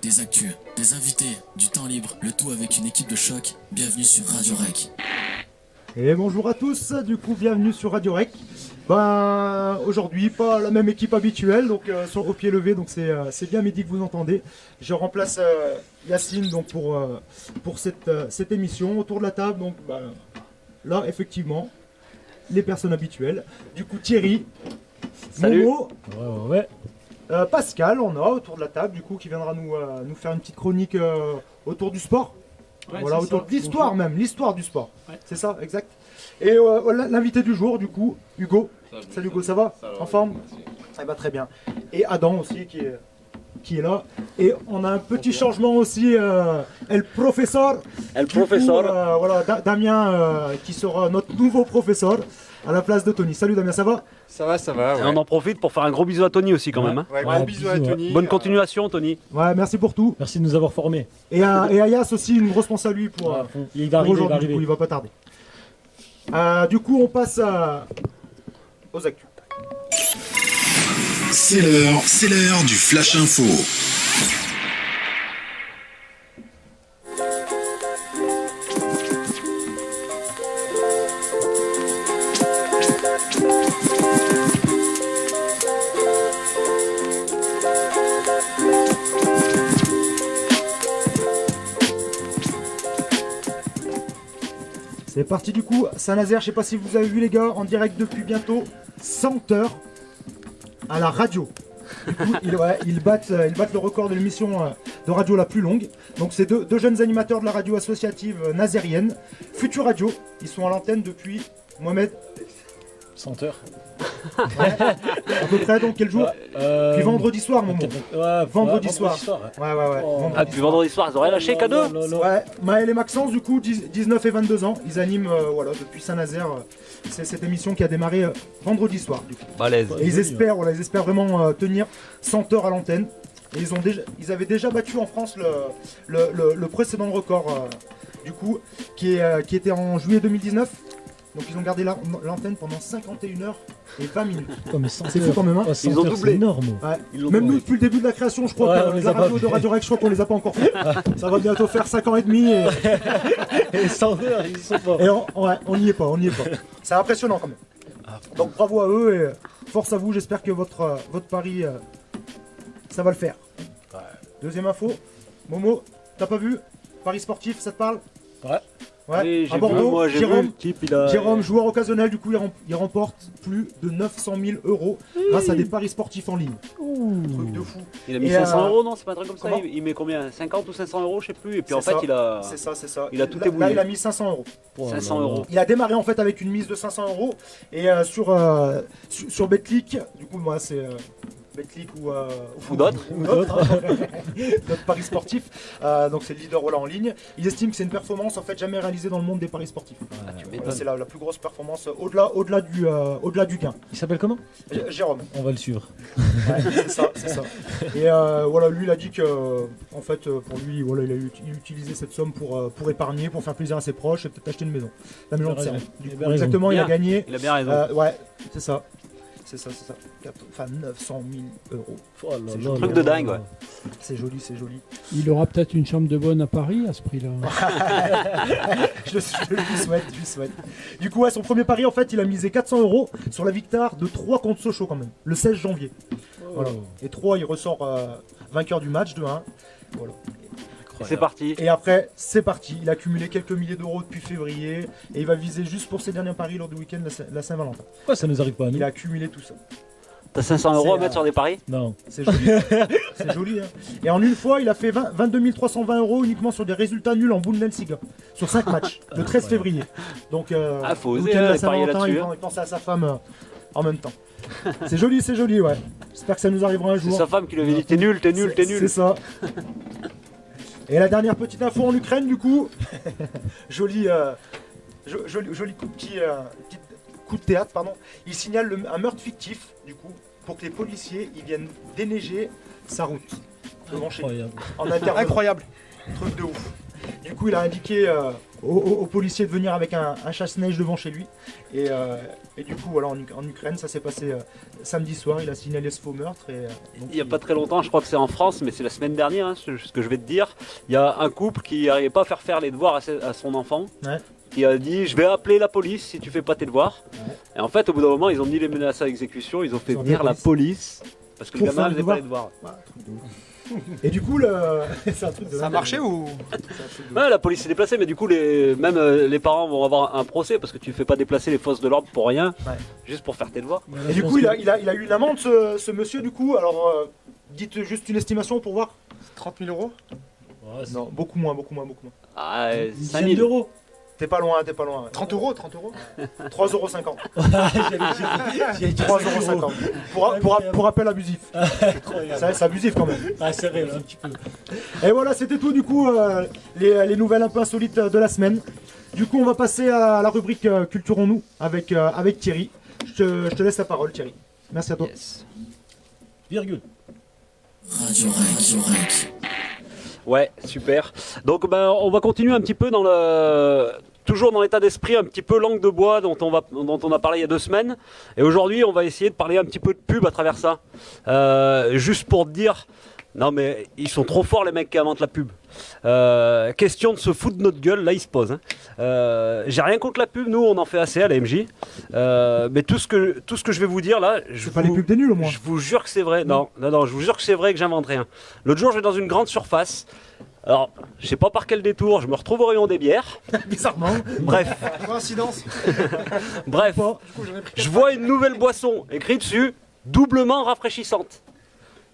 Des actus, des invités, du temps libre, le tout avec une équipe de choc. Bienvenue sur Radio Rec. Et bonjour à tous, du coup bienvenue sur Radio Rec. Aujourd'hui pas la même équipe habituelle, donc au pied levé, donc c'est bien Mehdi que vous entendez. Je remplace Yacine donc pour cette émission. Autour de la table, donc là effectivement les personnes habituelles. Du coup Thierry, Salut. Momo, Ouais. Pascal, on a autour de la table du coup qui viendra nous faire une petite chronique autour du sport. Ouais, Voilà, c'est autour ça. de l'histoire même, l'histoire du sport. Ouais. C'est ça, exact. Et l'invité du jour, du coup, Hugo. Salut Hugo, ça va? En forme? Eh ben, très bien. Et Adam aussi qui est là. Et on a un petit changement aussi, El Professeur. El Du coup, Professeur. voilà, Damien qui sera notre nouveau professeur à la place de Tony. Salut Damien, ça va? Ça va, Et ouais. on en profite pour faire un gros bisou à Tony aussi quand même. Hein. Ouais, Ouais, gros bisous à bisous, ouais. Tony. Bonne continuation Tony. Ouais, merci pour tout. Merci de nous avoir formés. Et à Yas aussi, une grosse pense à lui pour Il va arriver, aujourd'hui, du coup, il va pas tarder. Du coup, on passe aux actus. C'est l'heure du Flash Info. C'est parti du coup, Saint-Nazaire, je sais pas si vous avez vu les gars, en direct depuis bientôt 100 heures à la radio. Du coup, ils battent le record de l'émission de radio la plus longue. Donc c'est deux jeunes animateurs de la radio associative nazérienne, Futur Radio. Ils sont à l'antenne depuis, Mohamed, 100 heures. à peu près, donc quel jour? Puis vendredi soir, mon Ouais, Vendredi soir. Ouais. Ouais. Oh. Ah depuis vendredi soir, ils auraient lâché cadeau. Ouais, Maël et Maxence, du coup, 19 et 22 ans, ils animent depuis Saint-Nazaire c'est cette émission qui a démarré vendredi soir. Du coup. Balèze. Et ils joli, espèrent vraiment tenir 100 heures à l'antenne. Et ils avaient déjà battu en France le précédent record, du coup, qui était en juillet 2019. Donc ils ont gardé l'antenne pendant 51 heures et 20 minutes. Oh, mais 100 C'est fou heures. quand même, hein. Oh, 100 Ils ont heures, doublé. C'est énorme. Ouais. Ils l'ont Même nous, trouvé. depuis le début de la création, je crois Ouais, que on les la a pas radio fait. de Radio Rec, je crois qu'on les a pas encore fait. Ça va bientôt faire 5 ans et demi et, Et 100 heures, ils sont pas. et on n'y est pas. C'est impressionnant quand même. Donc bravo à eux et force à vous, j'espère que votre pari, ça va le faire. Deuxième info, Momo, t'as pas vu? Paris sportif, ça te parle? Ouais. Ouais, Oui, à j'ai Bordeaux, vu, moi j'ai Jérôme, vu. Type, il a... Jérôme, joueur occasionnel, du coup il remporte plus de 900 000 euros grâce à des paris sportifs en ligne. Truc de fou. Il a mis Et, 500 euros, non? C'est pas un truc comme ça? comment Il met combien? 50 ou 500 euros, je sais plus. Et puis en C'est fait, ça. il a C'est ça. Il a tout Là, ébouillé. il a mis 500 euros. 500 euros. Il a démarré en fait avec une mise de 500 euros et sur Betclic, du coup moi c'est Betclic Ou d'autres. d'autres paris sportifs. Donc c'est le leader en ligne. Il estime que c'est une performance en fait jamais réalisée dans le monde des paris sportifs. m'étonnes. C'est la plus grosse performance au-delà du gain. Il s'appelle comment? Jérôme. On va le suivre. Ouais, c'est ça. Et lui il a dit que en fait pour lui il a utilisé cette somme pour épargner, pour faire plaisir à ses proches et peut-être acheter une maison. La maison de raison. Serre. Du Il a coup, bien raison. exactement, il a Bien. gagné. Il a bien raison. Ouais, c'est ça. Enfin 900 000 euros. Oh là C'est là truc là de là dingue, là. ouais. C'est joli. Il aura peut-être une chambre de bonne à Paris à ce prix-là. je lui souhaite. Du coup, son premier pari, en fait, il a misé 400 euros sur la victoire de 3 contre Sochaux quand même, le 16 janvier. Voilà. Et 3, il ressort vainqueur du match de 1. Voilà. Et c'est parti. Et après, c'est parti. Il a cumulé quelques milliers d'euros depuis février et il va viser juste pour ses derniers paris lors du week-end la Saint-Valentin. Pourquoi ça nous arrive pas à nous? Il a accumulé tout ça. T'as 500 euros à C'est, mettre sur des paris? Non. C'est joli. C'est joli. Hein. Et en une fois, il a fait 22 320 euros uniquement sur des résultats nuls en Bundesliga. Sur 5 matchs, le 13 février. Donc, Faut le oser, week-end de la parier Saint-Valentin, là-dessus. il pensait à sa femme en même temps. C'est joli, ouais. J'espère que ça nous arrivera un C'est jour. sa femme qui lui avait dit t'es nul. C'est ça. Et la dernière petite info en Ukraine, du coup. joli petit coup de théâtre, pardon. Il signale un meurtre fictif, du coup, pour que les policiers ils viennent déneiger sa route devant chez lui. Incroyable. En intervenant. Incroyable. Truc de ouf. Du coup, il a indiqué aux policiers de venir avec un chasse-neige devant chez lui. Et du coup, voilà, en Ukraine, ça s'est passé samedi soir. Il a signalé ce faux meurtre. Il n'y a pas très longtemps, je crois que c'est en France, mais c'est la semaine dernière, hein, ce que je vais te dire. Il y a un couple qui n'arrivait pas à faire les devoirs à son enfant. Ouais. Qui a dit je vais appeler la police si tu fais pas tes devoirs. Ouais. Et en fait, au bout d'un moment, ils ont mis les menaces à exécution, ils ont fait venir la police parce que le gamin ne faisait pas les devoirs. Et du coup, c'est un truc de ça a marché ou ouais, la police s'est déplacée, mais du coup, même les parents vont avoir un procès parce que tu fais pas déplacer les forces de l'ordre pour rien, juste pour faire tes devoirs. Et du coup, il a eu une amende, ce monsieur, du coup. Alors, dites juste une estimation pour voir. 30 000 euros. Ouais, non, beaucoup moins. Ah, 5 000 euros. T'es pas loin. 30 euros. 3,50 €. J'ai dit 3,50 € pour appel abusif. C'est abusif quand même. Ah, c'est vrai, un petit peu. Et voilà, c'était tout du coup, les nouvelles un peu insolites de la semaine. Du coup, on va passer à la rubrique Culturons-nous avec Thierry. Je te laisse la parole, Thierry. Merci à toi. Yes. Virgule. Radio Rec. Ouais, super. Donc on va continuer un petit peu toujours dans l'état d'esprit, un petit peu langue de bois dont on a parlé il y a 2 semaines. Et aujourd'hui, on va essayer de parler un petit peu de pub à travers ça. Juste pour te dire, non mais ils sont trop forts les mecs qui inventent la pub. Question de se foutre de notre gueule, là ils se posent. Hein. J'ai rien contre la pub, nous on en fait assez à la MJ. Mais tout ce que je vais vous dire là, c'est pas les pubs des nuls au moins. Je vous jure que c'est vrai. Non, je vous jure que c'est vrai que j'invente rien. L'autre jour je vais dans une grande surface. Alors, je sais pas par quel détour, je me retrouve au rayon des bières. Bizarrement. Bref. Coïncidence. Bref. Je vois une nouvelle boisson écrit dessus, doublement rafraîchissante.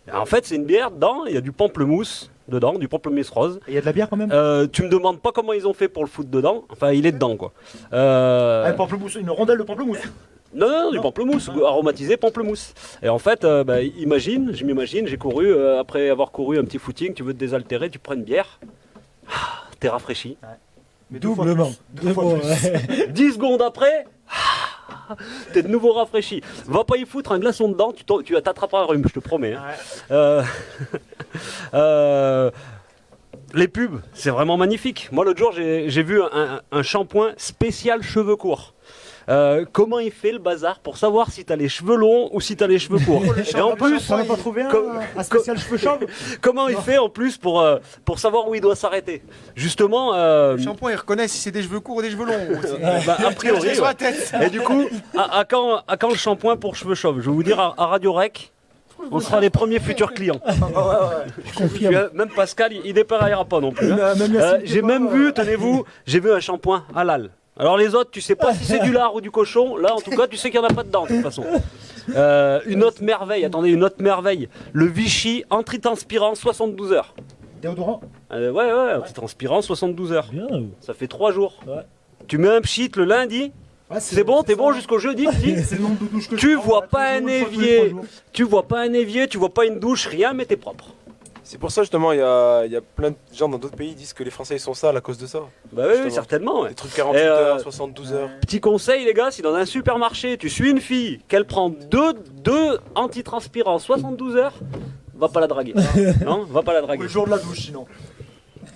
Et en fait, c'est une bière dedans, il y a du pamplemousse dedans, du pamplemousse rose. Et il y a de la bière quand même. Tu me demandes pas comment ils ont fait pour le foutre dedans. Enfin, il est dedans quoi. Pamplemousse, une rondelle de pamplemousse. Non, du pamplemousse, aromatisé pamplemousse. Et en fait, je m'imagine, j'ai couru, après avoir couru un petit footing, tu veux te désaltérer, tu prends une bière, t'es rafraîchi. Ouais. Mais doublement. 10 secondes après, t'es de nouveau rafraîchi. Va pas y foutre un glaçon dedans, tu t'attraperas un rhume, je te promets. Hein. Ouais. Les pubs, c'est vraiment magnifique. Moi, l'autre jour, j'ai vu un shampoing spécial cheveux courts. Comment il fait le bazar pour savoir si t'as les cheveux longs ou si t'as les cheveux courts. Et en plus, on n'a pas trouvé un spécial cheveux chauves. Comment il fait en plus pour savoir où il doit s'arrêter. Justement, le shampoing il reconnaît si c'est des cheveux courts ou des cheveux longs. A priori. Sur la tête. Et du coup, à quand le shampoing pour cheveux chauves? Je vais vous dire à Radio Rec. On sera les premiers futurs clients. Je confirme. Même Pascal, il dépareillera pas non plus. Hein. J'ai même vu, tenez-vous, j'ai vu un shampoing halal. Alors les autres, tu sais pas si c'est du lard ou du cochon. Là, en tout cas, tu sais qu'il n'y en a pas dedans, de toute façon. Une autre merveille, le Vichy antitranspirant 72 heures. Déodorant. Ouais, antitranspirant 72 heures. Bien. Ça fait 3 jours. Ouais. Tu mets un pchit le lundi. Ouais, c'est bon, t'es bon jusqu'au jeudi. C'est le nombre de douches que tu vois pas un évier, tu vois pas une douche, rien, mais t'es propre. C'est pour ça justement, il y a plein de gens dans d'autres pays qui disent que les Français ils sont sales à cause de ça. Bah oui, certainement. Ouais. Des trucs 48 heures, 72 heures. Petit conseil les gars, si dans un supermarché tu suis une fille, qu'elle prend deux antitranspirants 72 heures, va pas la draguer. Non, va pas la draguer. Le jour de la douche sinon.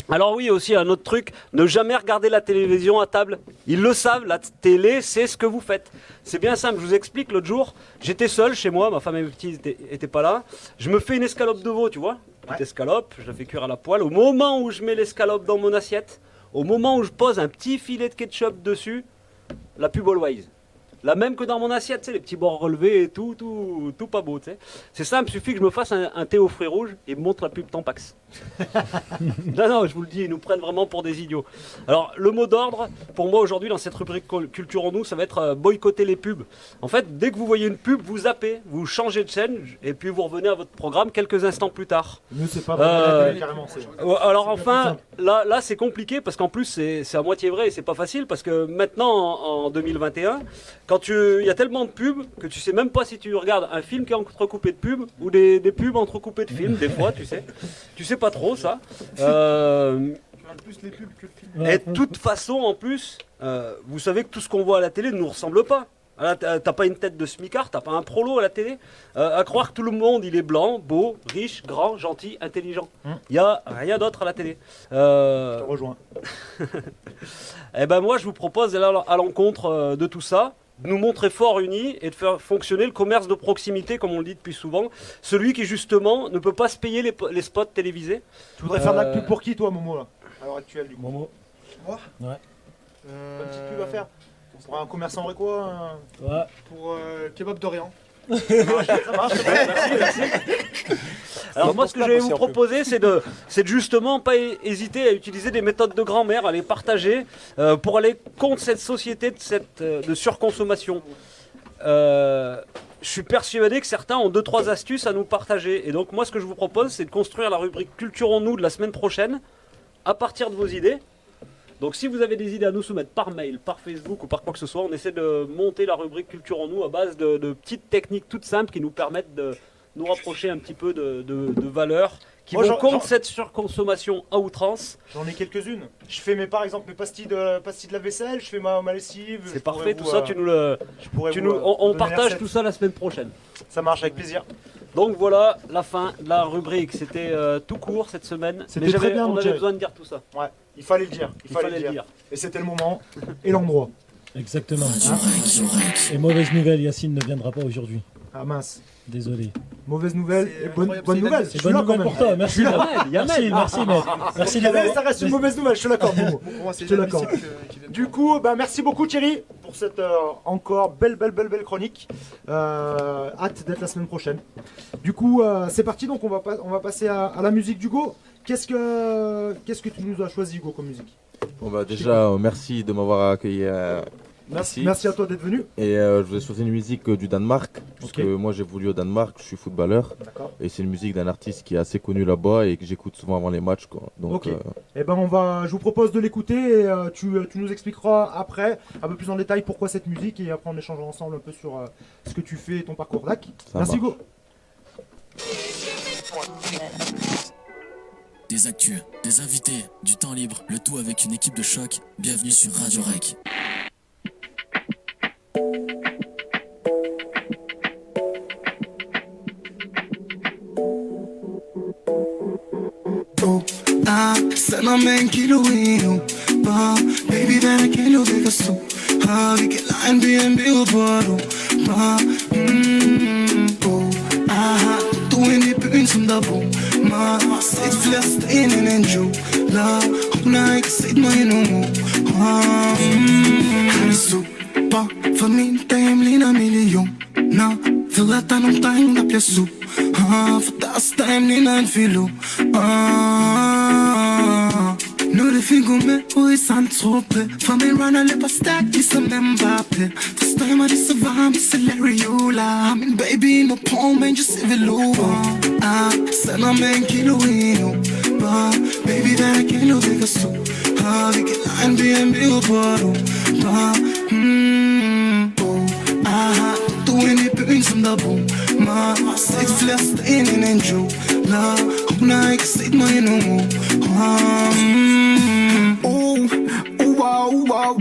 Alors oui, aussi un autre truc, ne jamais regarder la télévision à table. Ils le savent, la télé, c'est ce que vous faites. C'est bien simple, je vous explique, l'autre jour, j'étais seul chez moi, ma femme et mes petits étaient pas là. Je me fais une escalope de veau, tu vois. Petite escalope, je la fais cuire à la poêle. Au moment où je mets l'escalope dans mon assiette, au moment où je pose un petit filet de ketchup dessus, la pub Always. La même que dans mon assiette, tu sais, les petits bords relevés et tout pas beau, tu sais. C'est simple, il suffit que je me fasse un thé aux fruits rouges et me montre la pub Tampax. non, je vous le dis, ils nous prennent vraiment pour des idiots. Alors, le mot d'ordre, pour moi aujourd'hui, dans cette rubrique Culture en nous, ça va être boycotter les pubs. En fait, dès que vous voyez une pub, vous zappez, vous changez de chaîne et puis vous revenez à votre programme quelques instants plus tard. Nous, c'est pas la télé, carrément. Alors enfin, là c'est compliqué parce qu'en plus c'est à moitié vrai et c'est pas facile parce que maintenant en 2021, quand il y a tellement de pubs que tu sais même pas si tu regardes un film qui est entrecoupé de pubs ou des pubs entrecoupées de films, des fois tu sais pas trop ça. Plus les pubs que le film. Et de toute façon en plus, vous savez que tout ce qu'on voit à la télé ne nous ressemble pas. Ah, t'as pas une tête de smicard, t'as pas un prolo à la télé. À croire que tout le monde il est blanc, beau, riche, grand, gentil, intelligent. Il y a rien d'autre à la télé. Je te rejoins. Eh ben moi je vous propose d'aller à l'encontre de tout ça, de nous montrer fort unis et de faire fonctionner le commerce de proximité comme on le dit depuis souvent. Celui qui justement ne peut pas se payer les spots télévisés. Tu voudrais faire de la pub pour qui toi Momo là à l'heure actuelle du coup? Momo. Moi Ouais. Pas une petite pub à faire pour un commerçant vrai quoi Ouais. Pour Kebab d'Orient. Ça marche. Alors moi ce que je vais vous aussi, un peu. proposer c'est de justement pas hésiter à utiliser des méthodes de grand-mère, à les partager pour aller contre cette société de surconsommation. Je suis persuadé que certains ont 2-3 astuces à nous partager. Et donc moi ce que je vous propose c'est de construire la rubrique Culturons-nous de la semaine prochaine à partir de vos idées. Donc si vous avez des idées à nous soumettre par mail, par Facebook ou par quoi que ce soit, on essaie de monter la rubrique Culturons-nous à base de petites techniques toutes simples qui nous permettent de nous rapprocher un petit peu de valeurs qui Moi, vont j'en- contre cette surconsommation à outrance. J'en ai quelques-unes. Je fais par exemple mes pastilles de lave-vaisselle, je fais ma lessive. C'est parfait, tout ça, tu nous le, on donner partage recette. tout ça la semaine prochaine. Ça marche avec plaisir. Donc voilà la fin de la rubrique. C'était tout court cette semaine. C'était Mais très bien, on mon avait Thierry. besoin de dire tout ça. Ouais, il fallait le dire. Il fallait le dire. Et c'était le moment et l'endroit. Exactement. Radio Rec. Et mauvaise nouvelle, Yacine ne viendra pas aujourd'hui. Ah mince. Désolé. Mauvaise nouvelle C'est et bonne incroyable, nouvelle. c'est Je C'est suis bonne là quand nouvelle même. pour toi. Merci, Yamel, maître. Yamel. Merci, merci, maître. Merci Mais d'avoir. ça reste une mauvaise nouvelle, je te l'accorde, Momo. Pour moi, c'est Je te l'accorde. inadmissible qu'il vienne Du pas. coup, merci beaucoup Thierry pour cette encore belle chronique. Hâte d'être la semaine prochaine. Du coup, c'est parti, donc on va passer à la musique d'Hugo. Qu'est-ce que tu nous as choisi Hugo comme musique? Bon bah déjà merci de m'avoir accueilli ici. Merci à toi d'être venu. Et je vous ai choisi une musique du Danemark parce Ok. que moi j'évolue au Danemark, je suis footballeur D'accord. et c'est une musique d'un artiste qui est assez connu là-bas et que j'écoute souvent avant les matchs quoi. Donc Ok. Eh ben je vous propose de l'écouter et tu nous expliqueras après un peu plus en détail pourquoi cette musique et après on échangera ensemble un peu sur ce que tu fais et ton parcours. D'accord. Ça Merci marche. Hugo. Des actus, des invités, du temps libre, le tout avec une équipe de choc. Bienvenue sur Radio Rec. Selvom en kilo endnu Bare, baby, hvad der kan du ikke stå Vi kan lege en B&B ud på du Bare, du er inde i byen som der bor Mig har set flere sten end en jula Hun har ikke set mig endnu Han er super, for min dame ligner millioner Ved at der er nogle drenge der bliver sur For deres dame ligner en filo Nu er det fint gå med ud i Sandtrope For min runner løber stærkt ligesom Mbappé Forstår mig det så varmt i Celeriola Har min baby inde på men jeg ser vel over Sender med en kilo endnu Bare baby hvad der kan du ikke stå Vi kan lege en B&B ud på du Bare du er inde i byen som der bor Mig har set flere sten end en jula Hun har ikke set mig endnu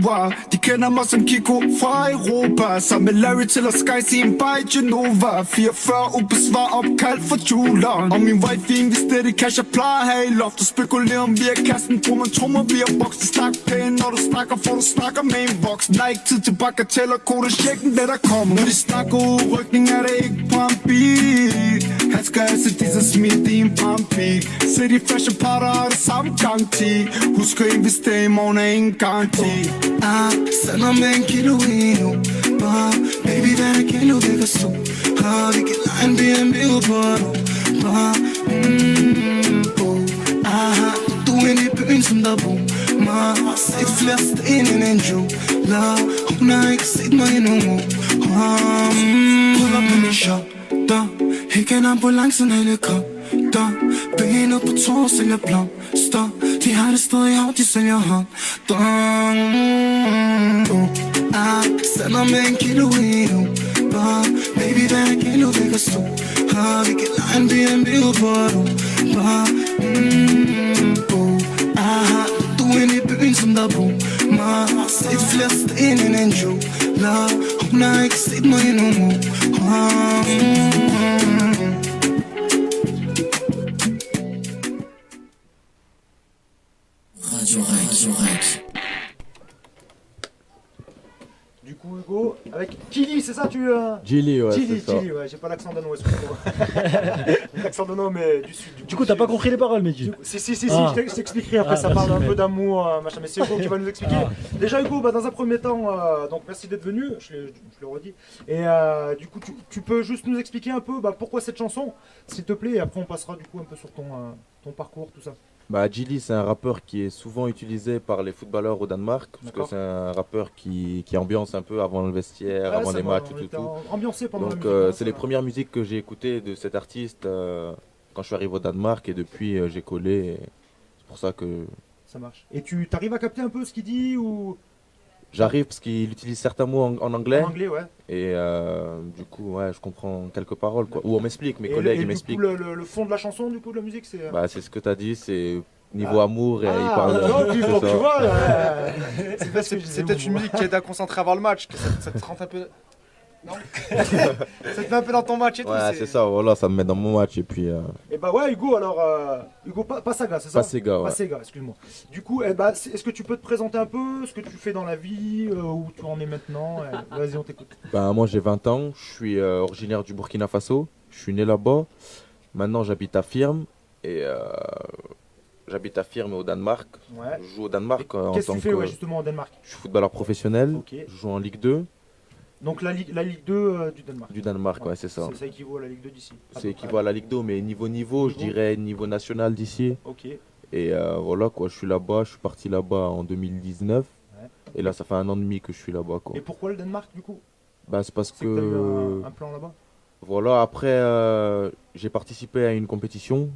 Wow. De kender mig som Kiko fra Europa Sammen med Larry til at Sky i en bar i Genova 44 ubesvar opkald for Julen Og min wife investerer i cash, jeg plejer at have i loft Og spekulerer om via kassen, tror man trommer via boks Det snak pæn, når du snakker, for du snakker med en voks Der er ikke tid til bagateller, kode checken, det der kommer Når de snakker udrykning, er det ikke på en bil Han skal altså disse smidt i en pampi City fashion parter har det samme garanti Husk at investere i morgen er ingen garanti Sender med en kilo endnu Bare, baby, hvad der kan du ikke stå Vi kan lege en B&B ud på du Bare, du er inde i byen som der bor Mig har set flere sten end en jula Hun har ikke set mig endnu Pull op med min shop der Ikke en ambulance, en helikopter Benet på tår, sælger blomster De har det stadig hårdt, de sælger hånd Sender med en kilo endnu Bare, baby, hvad der kan du ikke stå Vi kan lege en B&B ud på du Bare, du er inde i byen som der bor Mig har set flere sten end en jula Now I can sleep more, you know more. Radio Rec. Du coup, Hugo, avec Kili, c'est ça Gilly, ouais, Gilly, c'est ça. ouais, j'ai pas l'accent danois, excuse-moi. L'accent danois, mais du sud. Du coup, t'as pas compris les paroles, Mehdi. Si, Ah. je t'expliquerai après, Ah, ça merci, parle un mec. peu d'amour, machin, mais c'est Hugo qui va nous expliquer. Déjà, Hugo, dans un premier temps, donc merci d'être venu, je le redis. Et du coup, tu peux juste nous expliquer un peu pourquoi cette chanson, s'il te plaît, et après on passera du coup un peu sur ton parcours, tout ça. Bah, Gilly, c'est un rappeur qui est souvent utilisé par les footballeurs au Danemark, parce que D'accord. c'est un rappeur qui ambiance un peu avant le vestiaire, avant les matchs, tout. Ambiancé pendant la Donc musique. c'est les premières musiques que j'ai écoutées de cet artiste quand je suis arrivé au Danemark, et depuis j'ai collé, et c'est pour ça que Ça marche. Et tu t'arrives à capter un peu ce qu'il dit ou j'arrive, parce qu'il utilise certains mots en anglais, en anglais, ouais. et du coup ouais, je comprends quelques paroles, quoi. Ou on m'explique, mes Et collègues et ils du m'expliquent. coup, le fond de la chanson, du coup, de la musique, c'est. Bah, c'est ce que tu as dit, c'est niveau amour, et il Ah, parle donc, c'est tu ça. vois, C'est peut-être une musique qui aide à concentrer avant le match, que ça te rentre un peu. Non ça te met un peu dans ton match et tout. Ouais, c'est ça, voilà, ça me met dans mon match, et puis Et bah ouais, Hugo, alors, Hugo Passaga, c'est ça Passaga, ouais. Passaga, excuse-moi. Du coup, est-ce que tu peux te présenter un peu ce que tu fais dans la vie, où tu en es maintenant Vas-y, on t'écoute. ben, moi j'ai 20 ans, je suis originaire du Burkina Faso, je suis né là-bas, maintenant j'habite à Firm, et j'habite à Firm au Danemark, Ouais. je joue au Danemark en Qu'est-ce que tant tu fais, que... ouais, justement, en Danemark Je suis footballeur professionnel, Ok. je joue en Ligue 2 Donc la Ligue 2 du Danemark. du Danemark, ouais, c'est ça. Ça équivaut à la Ligue 2 d'ici. C'est équivalent à la Ligue 2, mais niveau, je dirais niveau national d'ici. Ok. Et voilà, quoi, je suis là-bas, je suis parti là-bas en 2019. Ouais. Et là, ça fait 1 an et demi que je suis là-bas, quoi. Et pourquoi le Danemark, du coup Bah, c'est parce C'est que t'as eu que... un plan là-bas. Voilà, après, j'ai participé à une compétition.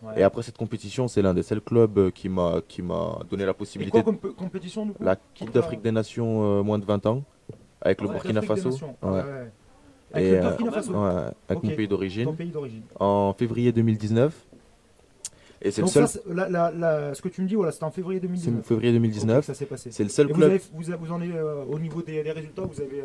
Ouais. Et après cette compétition, c'est l'un des seuls clubs qui m'a donné la Et possibilité quoi comme compétition, du coup la Coupe d'Afrique des Nations moins de 20 ans, avec le Ouais, Burkina l'Afrique des Faso. Nations. Ouais. Ouais. Avec Et, le Burkina Faso. Ouais, avec Ok. mon pays Ton d'origine, pays d'origine. en février 2019. Et c'est le Donc seul. ça, ce que tu me dis, voilà, c'était en février C'est 2019. février 2019. Ok, ça s'est passé. C'est le seul Et club. vous en êtes au niveau des résultats, vous avez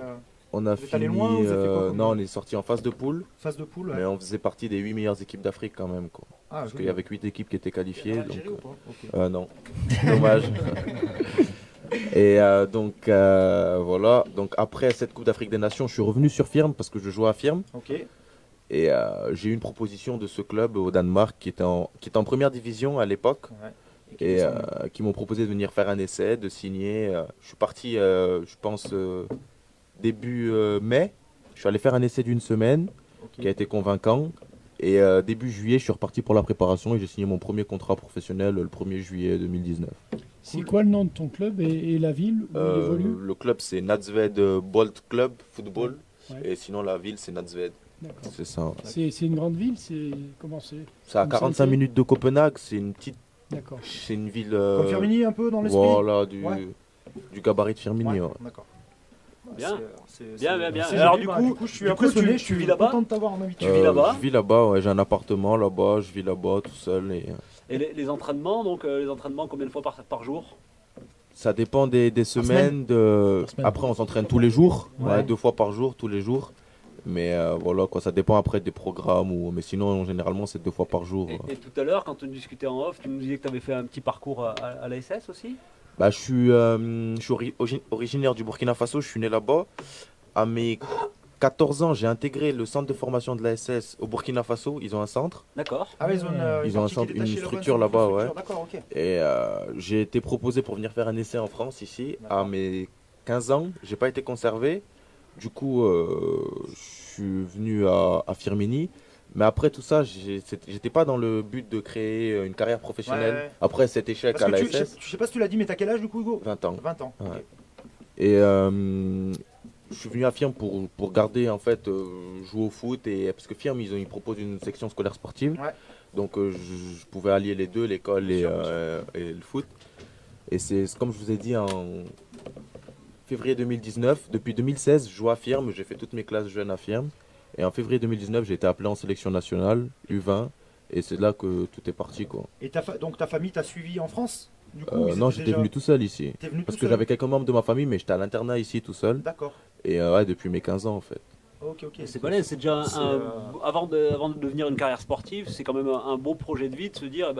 On a vous êtes allé fini. loin, vous avez fait quoi comme- Non, on est sorti en phase de poule, phase de poule. Ouais. mais on faisait partie des 8 meilleures équipes d'Afrique quand même, quoi. Ah, Parce joli. qu'il y avait que 8 équipes qui étaient qualifiées. Donc, Algérie ou pas Ok. non, dommage. Et donc voilà. Donc après cette Coupe d'Afrique des Nations, je suis revenu sur Firm parce que je jouais à Firm. Ok. Et j'ai eu une proposition de ce club au Danemark qui était en première division à l'époque. Ouais. Et qui descend. qui m'ont proposé de venir faire un essai, de signer. Je suis parti, je pense, début mai. Je suis allé faire un essai d'une semaine Ok. qui a été convaincant. Et début juillet, je suis reparti pour la préparation et j'ai signé mon premier contrat professionnel le 1er juillet 2019. C'est quoi le nom de ton club et la ville où il évolue Le club, c'est Nadsved Bolt Club Football. Ouais. Et sinon, la ville, c'est Nadsved. D'accord. C'est ça. C'est une grande ville, c'est comment c'est C'est à Comme ça, 45 c'est- minutes de Copenhague. C'est une petite. D'accord. C'est une ville. Comme Firmini un peu dans l'esprit. Voilà, Ouais. du gabarit de Firmini. Ouais, ouais. D'accord. Bien. C'est- Bien, c'est- bien. c'est Alors, joli. du coup, je suis du coup, impressionné, tu je suis vis là-bas content de t'avoir en invité. Tu vis là-bas Je vis là-bas, ouais, j'ai un appartement là-bas, je vis là-bas tout seul. Et les entraînements, donc les entraînements combien de fois par jour? Ça dépend des semaines. Par semaine. Après, on s'entraîne tous les jours, Ouais. 2 fois par jour, tous les jours. Mais voilà, quoi, ça dépend après des programmes. Mais sinon, généralement, c'est 2 fois par jour. Et tout à l'heure, quand on discutait en off, tu nous disais que tu avais fait un petit parcours à la SS aussi? Bah, je suis originaire du Burkina Faso, je suis né là-bas. À mes 14 ans, j'ai intégré le centre de formation de la SS au Burkina Faso. Ils ont un centre. D'accord. Ah ouais, ils ont une, Ils ont un partie qui est centre- une détachée là-bas, structure une là-bas, structure, ouais. D'accord, ok. Et j'ai été proposé pour venir faire un essai en France ici. À D'accord. mes 15 ans, j'ai pas été conservé. Du coup, je suis venu à Firmini. Mais après tout ça, j'étais pas dans le but de créer une carrière professionnelle. Ouais, ouais. Après cet échec Parce à que la je SS, sais pas si tu l'as dit, mais t'as quel âge du coup, Hugo 20 ans. 20 ans. Ouais. ok. Et je suis venu à Firm pour garder, en fait, jouer au foot. Parce que Firm, ils proposent une section scolaire sportive. Ouais. Donc je pouvais allier les deux, l'école Bien et, sûr, bien et le foot. Et c'est comme je vous ai dit en février 2019. Depuis 2016, je joue à Firm. J'ai fait toutes mes classes jeunes à Firm. Et en février 2019, j'ai été appelé en sélection nationale, U20. Et c'est là que tout est parti, quoi. Et donc ta famille t'a suivi en France du coup, ils Non, étaient j'étais déjà- venu tout seul ici. T'es venu Parce tout que seul j'avais quelques membres de ma famille, mais j'étais à l'internat ici tout seul. D'accord. Et ouais, depuis mes 15 ans en fait. Ok. C'est balèze, c'est déjà C'est, avant de devenir une carrière sportive, c'est quand même un beau projet de vie de se dire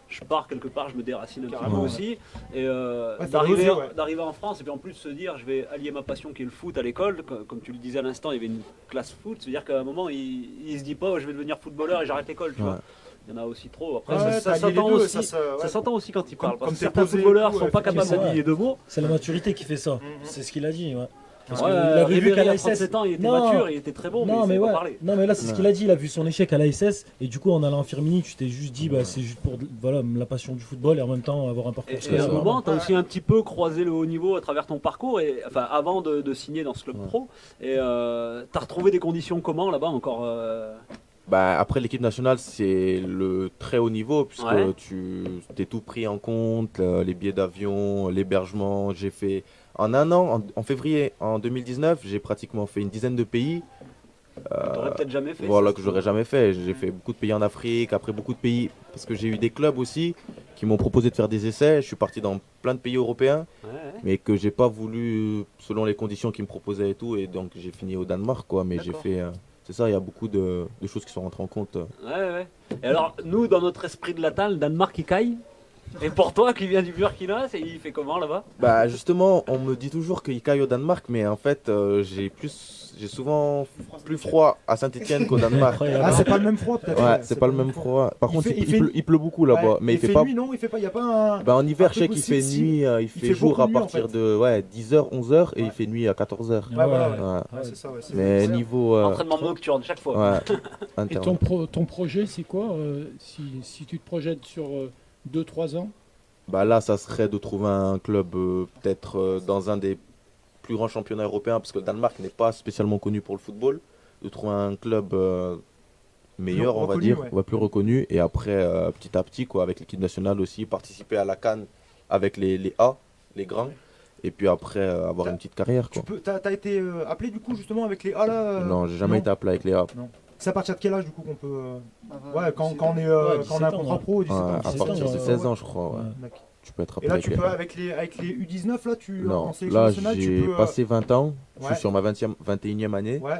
je pars quelque part, je me déracine un petit peu Carrément, aussi. Et faut d'arriver oser, ouais. d'arriver en France et puis en plus se dire je vais allier ma passion qui est le foot à l'école, comme tu le disais à l'instant, il y avait une classe foot, c'est-à-dire qu'à un moment il se dit pas je vais devenir footballeur et j'arrête l'école, tu vois. Il y en a aussi trop. Après, Ouais, ça t'as lié les s'entend deux, aussi. Ça s'entend aussi quand il parle. Parce comme que t'es certains posé et footballeurs tout, sont pas capables effectivement, d'aligner deux mots. C'est la maturité qui fait ça. C'est ce qu'il a dit. Ouais. Parce qu'il Ouais, avait vu Ribéry, qu'à à l'ASS. 37 ans, il était mature, il était très bon, mais il savait pas parler. Non, mais là, c'est ce qu'il a dit. Il a vu son échec à l'ASS. Et du coup, en allant en Firmini, tu t'es juste dit, c'est juste pour la passion du football et en même temps avoir un parcours Et à scolaire. un moment, tu as aussi un petit peu croisé le haut niveau à travers ton parcours, avant de signer dans ce club pro. Et tu as retrouvé des conditions comment là-bas encore Bah, après l'équipe nationale, c'est le très haut niveau puisque Ouais. tu t'es tout pris en compte, les billets d'avion, l'hébergement. J'ai fait en un an, en février en 2019, j'ai pratiquement fait une dizaine de pays. T'aurais peut-être jamais fait. Voilà, ça, que j'aurais jamais fait. J'ai fait beaucoup de pays en Afrique, après beaucoup de pays, parce que j'ai eu des clubs aussi qui m'ont proposé de faire des essais. Je suis parti dans plein de pays européens, mais que j'ai pas voulu selon les conditions qu'ils me proposaient et tout, et donc j'ai fini au Danemark, quoi. Mais j'ai D'accord. fait, c'est ça, il y a beaucoup de choses qui sont rentrées en compte. Ouais. Et alors, nous, dans notre esprit de latin, le Danemark, il caille. Et pour toi, qui vient du Burkina, il fait comment là-bas? Bah justement, on me dit toujours qu'il caille au Danemark, mais en fait, j'ai souvent plus froid à Saint-Étienne qu'au Danemark. Ah, c'est pas le même froid peut-être. Ouais, c'est pas le même froid. Par contre, fait- il pleut beaucoup là-bas, Ouais, mais il fait fait pas. nuit, non? Il fait pas, y a pas un. Bah en hiver, un je sais truc qu'il aussi, fait si. nuit, il fait fait jour beaucoup à de nuit, en partir fait. de 10h, 11h et il fait nuit à 14h. Ouais, voilà, Ouais. Ouais, c'est ça, ouais. Mais niveau. Entraînement nocturne chaque fois. Ouais, Et interne. ton projet, c'est quoi si tu te projettes sur 2-3 ans? Bah là, ça serait de trouver un club peut-être dans un des plus grands championnats européens, parce que le Danemark n'est pas spécialement connu pour le football. De trouver un club meilleur, Plus on va reconnu, dire, ouais. ouais, plus reconnu. Et après, petit à petit, quoi, avec l'équipe nationale aussi, participer à la CAN avec les A, les grands. Et puis après, avoir une petite carrière, quoi. T'as été appelé du coup justement avec les A là Non, j'ai jamais été appelé avec les A. Non. C'est à partir de quel âge du coup qu'on peut. Ouais, quand on est Ouais, quand on a un 17 ans, contrat ouais. pro, 17 Ouais, ans. à 17 partir ans, de ouais. 16 ans, je crois. Ouais. D'accord. Tu peux être Et appelé là, avec tu les peux A. avec les U19 là, Non, en sélection là nationale, tu j'ai peux. passé 20 ans, je ouais. suis sur ma 21e année. Ouais.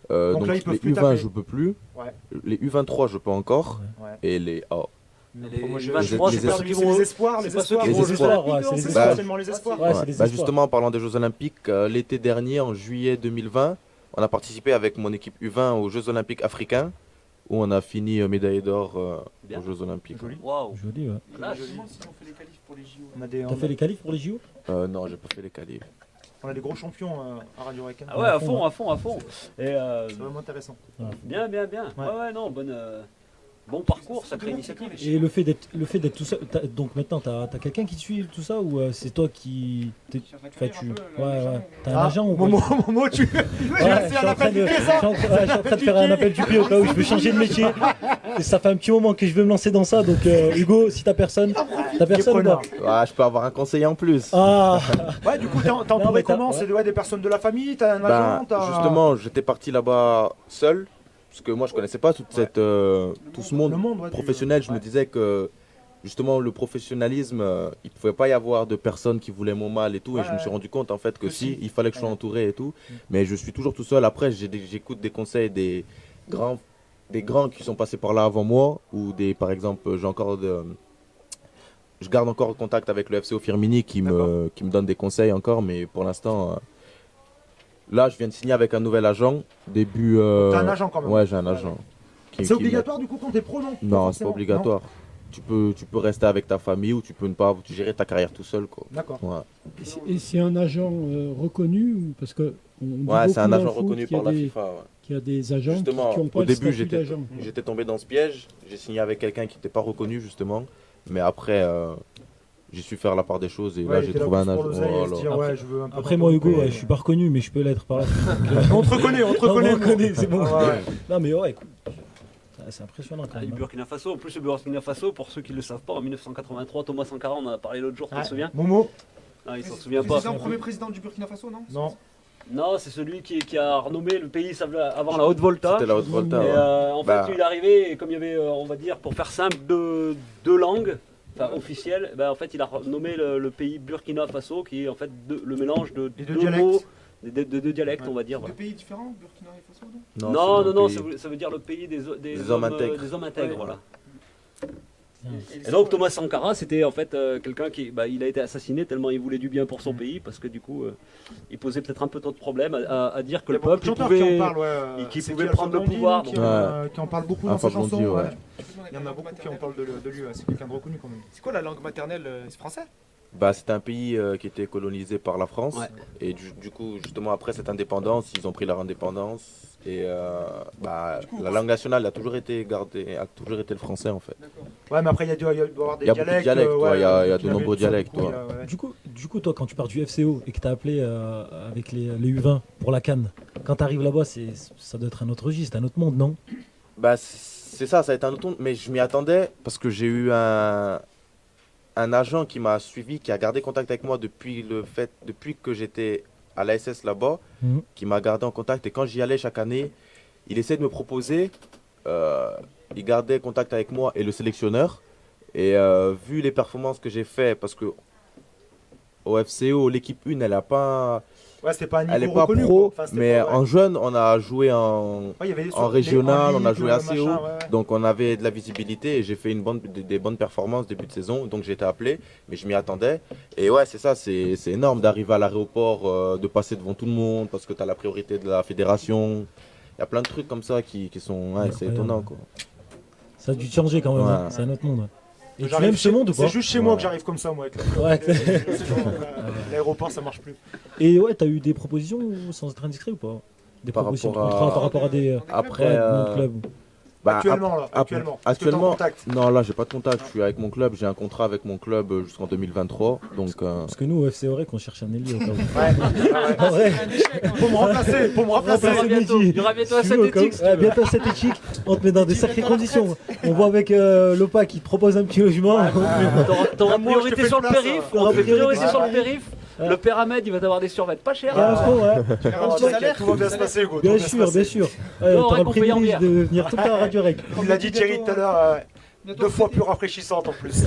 Donc, Donc là, ils peuvent les plus U20 taper. je peux plus, Ouais. les U23 je peux encore, Ouais. et les A. Les Moi, je- 23, les c'est pas ceux qui C'est vont. les espoirs, c'est les pas ceux qui espoirs. vont aux Les Jeux espoirs, Olympiques, ouais, non, c'est les c'est espoirs. ça Seulement les espoirs. Ouais, c'est les Bah espoirs. justement, en parlant des Jeux Olympiques, l'été dernier, en juillet 2020, on a participé avec mon équipe U20 aux Jeux Olympiques africains, où on a fini médaille d'or Bien. aux Jeux Olympiques. Joli. Waouh. Joli, ouais. Là, On a des, T'as fait les qualifs pour les JO? Non, j'ai pas fait les qualifs. on a des gros champions à Radio Rec. Ah ouais, à fond. Et C'est vraiment intéressant. bien. Ouais, non, bon parcours, sacrée initiative. Et le fait d'être tout seul, donc maintenant t'as quelqu'un qui te suit tout ça ou c'est toi qui t'as un agent ou quoi? Momo, tu. Ouais, je suis en train de faire un appel du pied au cas où je veux changer de métier. Et ça fait un petit moment que je veux me lancer dans ça, donc Hugo, si t'as personne ou pas? Ah, je peux avoir un conseiller en plus. Ah, Ouais, du coup, t'es Non, entouré mais comment? t'as- C'est des personnes de la famille? T'as un Bah, agent? t'as- justement, j'étais parti là-bas seul, parce que moi je connaissais pas tout ce monde Le monde, ouais, professionnel. Je me disais que justement le professionnalisme, il pouvait pas y avoir de personnes qui voulaient mon mal et tout. Et je me suis rendu compte en fait que si, il fallait que je sois entouré et tout. Mais je suis toujours tout seul. Après, j'écoute des conseils des grands qui sont passés par là avant moi, ou par exemple, je garde encore contact avec le FCO Firmini qui me donne des conseils encore, mais pour l'instant, là, je viens de signer avec un nouvel agent, début... T'as un agent quand même? Ouais, j'ai un agent. C'est obligatoire du coup quand t'es pro, non? Non, c'est pas forcément, obligatoire. Tu peux rester avec ta famille ou tu peux ne pas gérer ta carrière tout seul, quoi. D'accord. Ouais, Et c'est un agent reconnu parce que on dit ouais, c'est beaucoup un dans agent le foot reconnu qu'il y a par la des- FIFA. Ouais. qu'il y a des agents Justement, qui ont pas au le début, statut d'agent. j'étais tombé dans ce piège. J'ai signé avec quelqu'un qui n'était pas reconnu, justement. Mais après, j'ai su faire la part des choses et Ouais, là, il j'ai était là trouvé un plus pour agent. l'oseille et se Voilà. dire, ouais, je veux un peu après moi Hugo, m'entourer. je suis pas reconnu, mais je peux l'être par là. On te reconnaît, on te Non, reconnaît. on me reconnaît, c'est bon. Ah ouais. Non mais ouais, écoute, c'est impressionnant quand Du même. Burkina Faso. En plus, le Burkina Faso, pour ceux qui ne le savent pas, en 1983, Thomas Sankara, on en a parlé l'autre jour, tu te Ouais. souviens? Momo? Ah, il s'en souvient pas. C'est le premier président du Burkina Faso, non? Non. Non, c'est celui qui a renommé le pays avant la Haute-Volta. C'était la haute volta. Et Ouais. en fait, Bah. il est arrivé, et comme il y avait, on va dire, pour faire simple, deux langues, enfin officielles, en fait, il a renommé le pays Burkina Faso, qui est en fait le mélange de Et de deux dialectes. mots de deux dialectes, on va dire. Deux Voilà. pays différents, Burkina et Faso, non? Non, c'est un pays- ça veut dire le pays des Des hommes intègres. des hommes intègres, Ouais. voilà. Et Et donc Thomas Sankara, c'était en fait quelqu'un qui, il a été assassiné tellement il voulait du bien pour son pays, parce que du coup, il posait peut-être un peu trop de problèmes à dire que Il y le a beaucoup de peuple il chanteurs qui en pouvait, parlent, ouais. qui C'est pouvait qui, prendre le Alpha pouvoir. Blondy, donc, qui en parle beaucoup dans Alpha ses chansons. Blondy, ouais. Il y en a beaucoup qui en parlent de lui, ouais. C'est quelqu'un de reconnu quand même. C'est quoi la langue maternelle? C'est français? Bah, c'était un pays qui était colonisé par la France. Ouais. Et du coup, justement, après cette indépendance, ils ont pris leur indépendance. Et la langue nationale a toujours été gardée, a toujours été le français en fait. Ouais, mais après, il doit y avoir des Il y a beaucoup de dialectes. dialectes, ouais, il y a qui de nombreux avaient ça, dialectes, beaucoup, ouais. ouais. Du coup, toi, quand tu pars du FCO et que tu as appelé avec les U20 pour la CAN, quand tu arrives là-bas, ça doit être un autre registre, un autre monde, non? Bah, c'est ça, ça a été un autre monde, mais je m'y attendais parce que j'ai eu un agent qui m'a suivi, qui a gardé contact avec moi depuis que j'étais à l'ASS là-bas, qui m'a gardé en contact. Et quand j'y allais chaque année, il essayait de me proposer, il gardait contact avec moi et le sélectionneur. Et vu les performances que j'ai fait, parce que au FCO, l'équipe 1, elle a pas... Ouais, c'était pas un niveau Elle n'est pas reconnu, pro, quoi. Enfin, c'était mais pas, ouais. en jeune, on a joué en Ouais, il y avait en régional, on a joué assez haut, machin, ouais. donc on avait de la visibilité et j'ai fait des bonnes performances début de saison, donc j'ai été appelé, mais je m'y attendais. Et ouais, c'est ça, c'est énorme d'arriver à l'aéroport, de passer devant tout le monde parce que tu as la priorité de la fédération. Il y a plein de trucs comme ça qui sont, ouais, c'est étonnant quoi. Ça a dû changer quand même, Ouais. hein. C'est un autre monde. Ouais. Et tu J'arrive aimes ce monde ou pas? C'est juste chez moi que j'arrive comme ça, moi. Avec Ouais. l'aéroport, ça marche plus. Et ouais, t'as eu des propositions sans être indiscret ou pas? Des Par propositions de rapport à- contrat par rapport à des Après, ouais, dans le club. bah, Actuellement, là, actuellement. Est-ce que t'es en actuellement, contact? non, là, j'ai pas de contact. Je suis avec mon club. J'ai un contrat avec mon club jusqu'en 2023. Donc, Parce que nous, au FC Aurec, on cherche un ailier au cas où. Ouais. En vrai, Pour me remplacer, pour me remplacer. Il y aura bientôt un synthétique. Ouais, bientôt un synthétique. On te met dans des sacrées conditions. On voit avec Lopa qui te propose un petit logement. T'auras Moi, je te priorité fais sur le le place, périph', hein. on te fait priorité Ouais. sur le périph'. Le père Ahmed, il va t'avoir des survêtements pas chers. Ah, franchement, ouais. Alors, t'inquiète, tout va bien se passer, Hugo. tout Bien va se sûr, passer. bien sûr. Ouais, Non, t'auras ouais, le qu'on paye en privilège bière. de venir tout le temps à Radio Rec. Il l'a dit Thierry tout à l'heure, deux fois plus rafraîchissante en plus.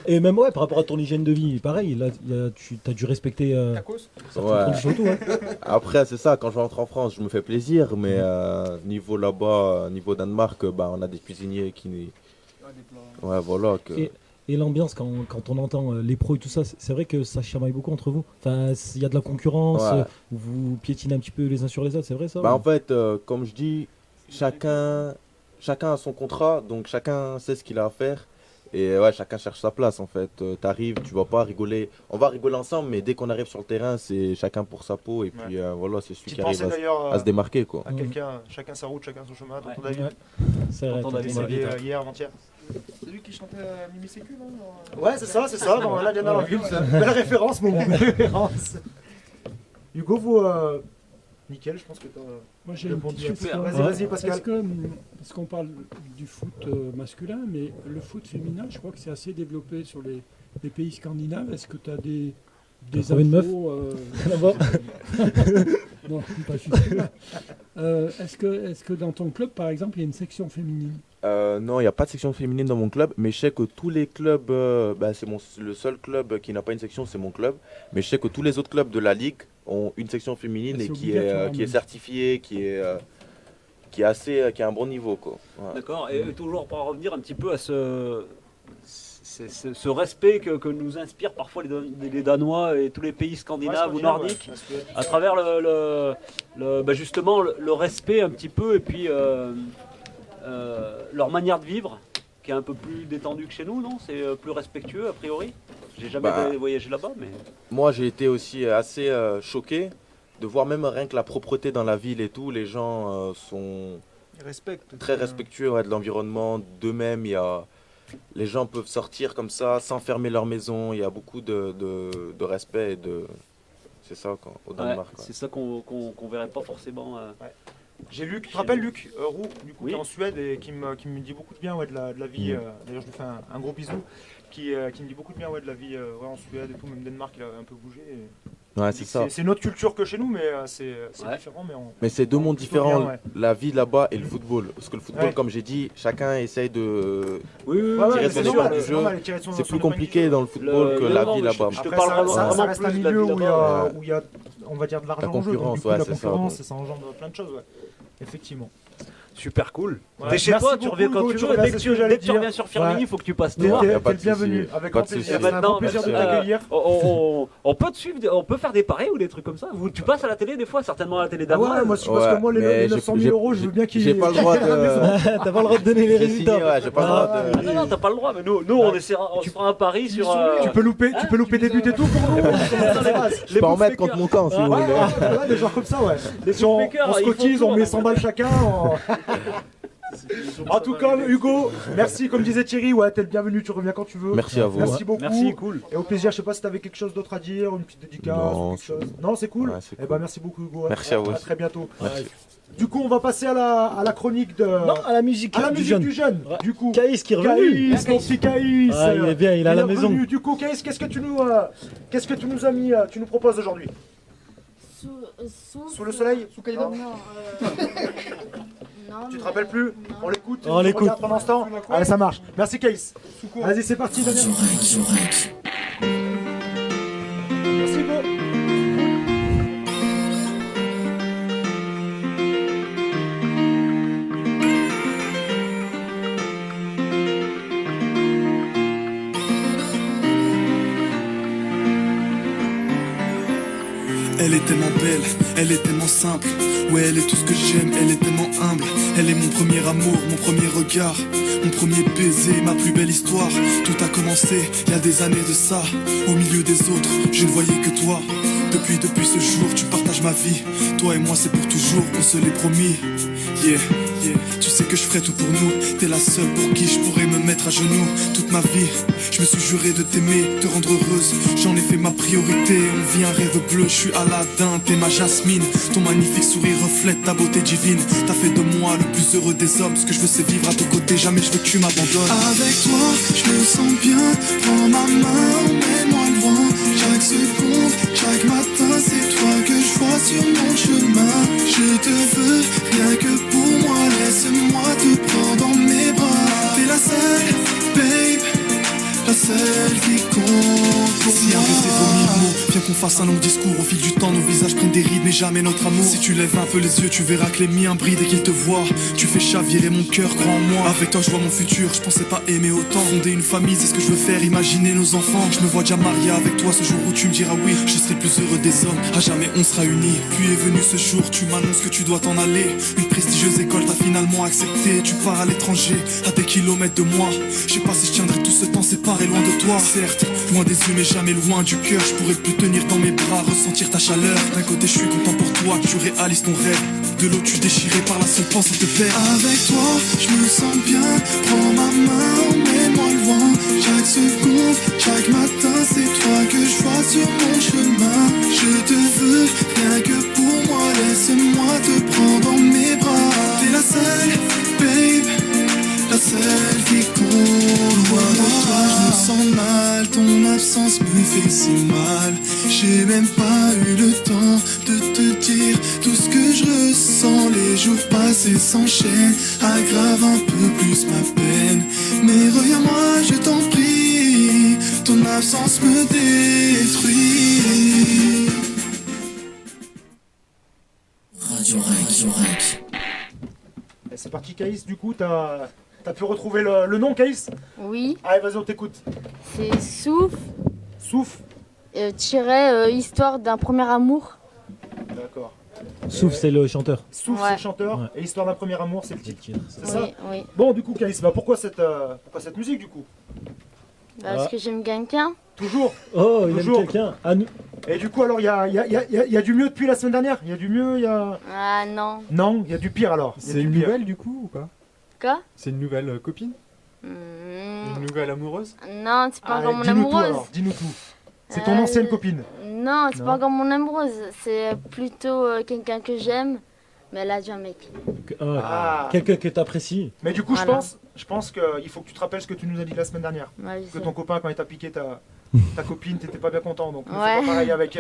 Et même ouais, par rapport à ton hygiène de vie, pareil, là, tu as dû respecter certaines Ouais. conditions et tout. Ouais. Après, c'est ça, quand je rentre en France, je me fais plaisir, mais niveau là-bas, niveau Danemark, bah, on a des cuisiniers qui. Ouais, voilà. Que... Et l'ambiance, quand on entend les pros et tout ça, c'est vrai que ça chamaille beaucoup entre vous. Enfin, il y a de la concurrence, Ouais. vous piétinez un petit peu les uns sur les autres, c'est vrai ça? Bah, ou- en fait, comme je dis, chacun a son contrat, donc chacun sait ce qu'il a à faire. Et ouais, chacun cherche sa place en fait. T'arrives, tu vas pas rigoler. On va rigoler ensemble, mais dès qu'on arrive sur le terrain, c'est chacun pour sa peau. Et puis voilà, c'est celui Tu qui arrive pensais d'ailleurs à se démarquer quoi. à quelqu'un, chacun sa route, chacun son chemin, tonton David. Ouais. C'est vrai, Tonton tonton David, David. Décédé hier, avant-hier. C'est lui qui chantait Mimi Sécu, non? Ouais, c'est ça, dans la Diana Lanville. Belle référence, mon belle référence. Hugo, vous. Nickel, je pense que t'as. Moi j'ai une répondu petite à question. tout. Vas-y, Pascal. Parce qu'on parle du foot masculin, mais le foot féminin, je crois que c'est assez développé sur les pays scandinaves. Est-ce que tu as des trouvé une meuf Là-bas Non, pas jusque-là. Est-ce que dans ton club, par exemple, il y a une section féminine? Non, il n'y a pas de section féminine dans mon club, mais je sais que tous les clubs, bah, le seul club qui n'a pas une section, c'est mon club. Mais je sais que tous les autres clubs de la ligue ont une section féminine C'est et obligatoire, qui est même. certifiée, qui a un bon niveau quoi. Ouais. D'accord, et toujours pour en revenir un petit peu à ce respect que nous inspirent parfois les Danois et tous les pays scandinaves ou nordiques, à travers justement le respect un petit peu et puis leur manière de vivre qui est un peu plus détendue que chez nous, non? C'est plus respectueux a priori? J'ai jamais voyagé là-bas, mais... Moi j'ai été aussi assez choqué de voir même rien que la propreté dans la ville et tout, les gens sont très respectueux de l'environnement, d'eux-mêmes. Les gens peuvent sortir comme ça sans fermer leur maison, il y a beaucoup de respect et de... C'est ça quoi, au Danemark. Ouais, c'est ça qu'on verrait pas forcément. J'ai Luc, tu te rappelles Luc Roux, du coup, Oui. qui est en Suède et qui me dit beaucoup de bien de la vie. D'ailleurs, je lui fais un gros bisou. Qui me dit beaucoup de bien de la vie en Suède et tout, même Danemark, il a un peu bougé. Ouais, c'est ça. C'est une autre culture que chez nous, mais c'est Ouais. différent. Mais c'est deux mondes plutôt bien, différents, ouais. la vie là-bas et le football. Parce que le football, Ouais. comme j'ai dit, chacun essaye de Oui, oui, Ouais, ouais, tirer mais son c'est épingle normal, du c'est jeu. normal, tirer son C'est plus épingle compliqué du jeu. dans le football que la non, vie mais là-bas. je te Après, parle ça, vraiment, ça vraiment reste plus un de la milieu vie où il y là-bas. a, où il y a, on va dire, de l'argent en jeu. Donc, concurrence, du coup, ouais, la c'est ça, concurrence, donc. ça engendre plein de choses. Ouais. Effectivement. Super cool. Ouais. T'es chez Merci toi, tu beaucoup, reviens quand Hugo, tu tu veux. reviens, Dès c'est que ce que tu, j'allais dès que tu dire. reviens sur Firmini, Ouais. il faut que tu passes nous T'es voir. y a pas le de bienvenu, souci. avec Pas grand de souci. plaisir. Et C'est un maintenant, grand plaisir de bah, t'accueillir. on peut te suivre, on peut faire des paris ou des trucs comme ça. Tu passes à la télé des fois, certainement à la télé Ah ouais, danoise. moi, parce que moi, les mais 900 000 j'ai- euros, je veux bien qu'ils. J'ai pas le droit de. T'as pas le droit de donner les J'ai résultats. signé, ouais, j'ai pas le droit Ah, de. non, non, t'as pas le droit, mais nous on essaiera, on se fera un pari sur. Tu peux louper des buts et tout pour nous. Je peux en mettre contre mon camp si vous Ouais, voulez. ouais, des genres comme ça, ouais. Les Si on bookmakers, se ils font cotise, tout, on met hein. 100 balles chacun. En tout cas, Hugo, merci, comme disait Thierry, ouais, t'es le bienvenu, tu reviens quand tu veux. Merci à vous. Merci beaucoup. Merci, cool. Et au plaisir, je sais pas si t'avais quelque chose d'autre à dire, une petite dédicace Non, ou quelque chose. Non, c'est cool. Ouais, c'est Eh cool. ben, merci beaucoup, Hugo. Merci à vous. À très bientôt. Merci. Du coup, on va passer à la chronique de. Non, à la musique, à la du musique jeune. du jeune. Ouais. Du coup, Caïs qui est revenu. Caïs, mon petit Caïs. Ah, il est bien, il est à la maison. revenu. Du coup, Caïs, qu'est-ce que tu nous as mis, tu nous proposes aujourd'hui? Sous le soleil? Sous Kaido? Non, Tu te rappelles plus? On l'écoute. On l'écoute. regarde pendant ce temps. Allez, ça marche. Merci, Caïs. Vas-y, c'est parti. Daniel. Merci, Hugo. Elle est tellement belle, elle est tellement simple. Ouais, elle est tout ce que j'aime, elle est tellement humble. Elle est mon premier amour, mon premier regard, mon premier baiser, ma plus belle histoire. Tout a commencé il y a des années de ça. Au milieu des autres, je ne voyais que toi. Depuis ce jour, tu partages ma vie. Toi et moi, c'est pour toujours, on se l'est promis. Yeah, yeah. Tu sais que je ferai tout pour nous. T'es la seule pour qui je pourrais me mettre à genoux toute ma vie. Je me suis juré de t'aimer, te rendre heureuse. J'en ai fait ma priorité. On vit un rêve bleu, je suis Aladdin, t'es ma Jasmine. Ton magnifique sourire reflète ta beauté divine. T'as fait de moi le plus heureux des hommes. Ce que je veux, c'est vivre à ton côté. Jamais je veux que tu m'abandonnes. Avec toi, je me sens bien. Prends ma main, emmène-moi loin. Chaque seconde, chaque matin, c'est toi que je vois sur mon chemin. Je te veux, rien que pour moi. Laisse-moi te prendre dans mes bras. T'es la seule, babe, la seule qui compte pour Si un baiser vaut mille mots, viens qu'on fasse un long discours. Au fil du temps, nos visages prennent des rides, mais jamais notre amour. Si tu lèves un peu les yeux, tu verras que les miens brillent dès qu'ils te voient. Tu fais chavirer mon cœur, crois en moi. Avec toi, je vois mon futur, je pensais pas aimer autant. Fonder une famille, c'est ce que je veux faire, imaginer nos enfants. Je me vois déjà marié avec toi ce jour où tu me diras oui. Je serai le plus heureux des hommes, à jamais on sera unis. Puis est venu ce jour, tu m'annonces que tu dois t'en aller. Une prestigieuse école t'a finalement accepté. Tu pars à l'étranger, à des kilomètres de moi. Je sais pas si je tiendrai tout ce temps séparé loin de toi. Certes, loin des yeux mais jamais loin du cœur. Je pourrais plus tenir dans mes bras, ressentir ta chaleur. D'un côté je suis content pour toi, tu réalises ton rêve. De l'autre tu déchiré par la seule pensée de te perdre. Avec toi, je me sens bien. Prends ma main, emmène-moi loin. Chaque seconde, chaque matin, c'est toi que je vois sur mon chemin. Je te veux, rien que pour moi. Laisse-moi te prendre dans mes bras. T'es la seule, babe, la seule qui compte. Avec toi, je me sens mal. Ton absence me fait si mal. J'ai même pas eu le temps de te dire tout ce que je ressens. Les jours passés s'enchaînent, aggrave un peu plus ma peine. Mais reviens-moi, je t'en prie. Ton absence me détruit. Radio Rec. Et c'est parti, Caïs. Du coup, t'as pu retrouver le nom, Caïs? Oui, Allez, vas-y, on t'écoute. c'est Souf, Souf. Histoire d'un premier amour. D'accord. Souf, c'est le chanteur. Souf, Ouais. c'est le chanteur. Ouais. Et Histoire d'un premier amour, c'est le titre. C'est ça? Oui, oui. Bon, du coup, Caïs, bah, pourquoi cette musique, du coup? Parce que j'aime quelqu'un. Toujours. Oh, il aime Toujours. quelqu'un. Ah, nous. Et du coup, alors, il y a du mieux depuis la semaine dernière? Il y a du mieux, il y a... Ah non. Non, il y a du pire, alors. Il y a C'est du une pire. nouvelle du coup ou pas? Quoi C'est une nouvelle copine? Hmm, Une nouvelle amoureuse? Non, c'est pas encore mon dis-nous tout, amoureuse. alors. Dis-nous tout. C'est ton Euh, ancienne copine? Non, c'est Non. pas encore mon amoureuse. C'est plutôt quelqu'un que j'aime. Mais elle a déjà un mec. Ah. Quelqu'un que t'apprécies. Mais du coup, Voilà. je pense qu'il faut que tu te rappelles ce que tu nous as dit la semaine dernière. Ouais, je Que sais. ton copain, quand il t'a piqué ta copine, t'étais pas bien content, donc c'est Ouais. pas pareil avec,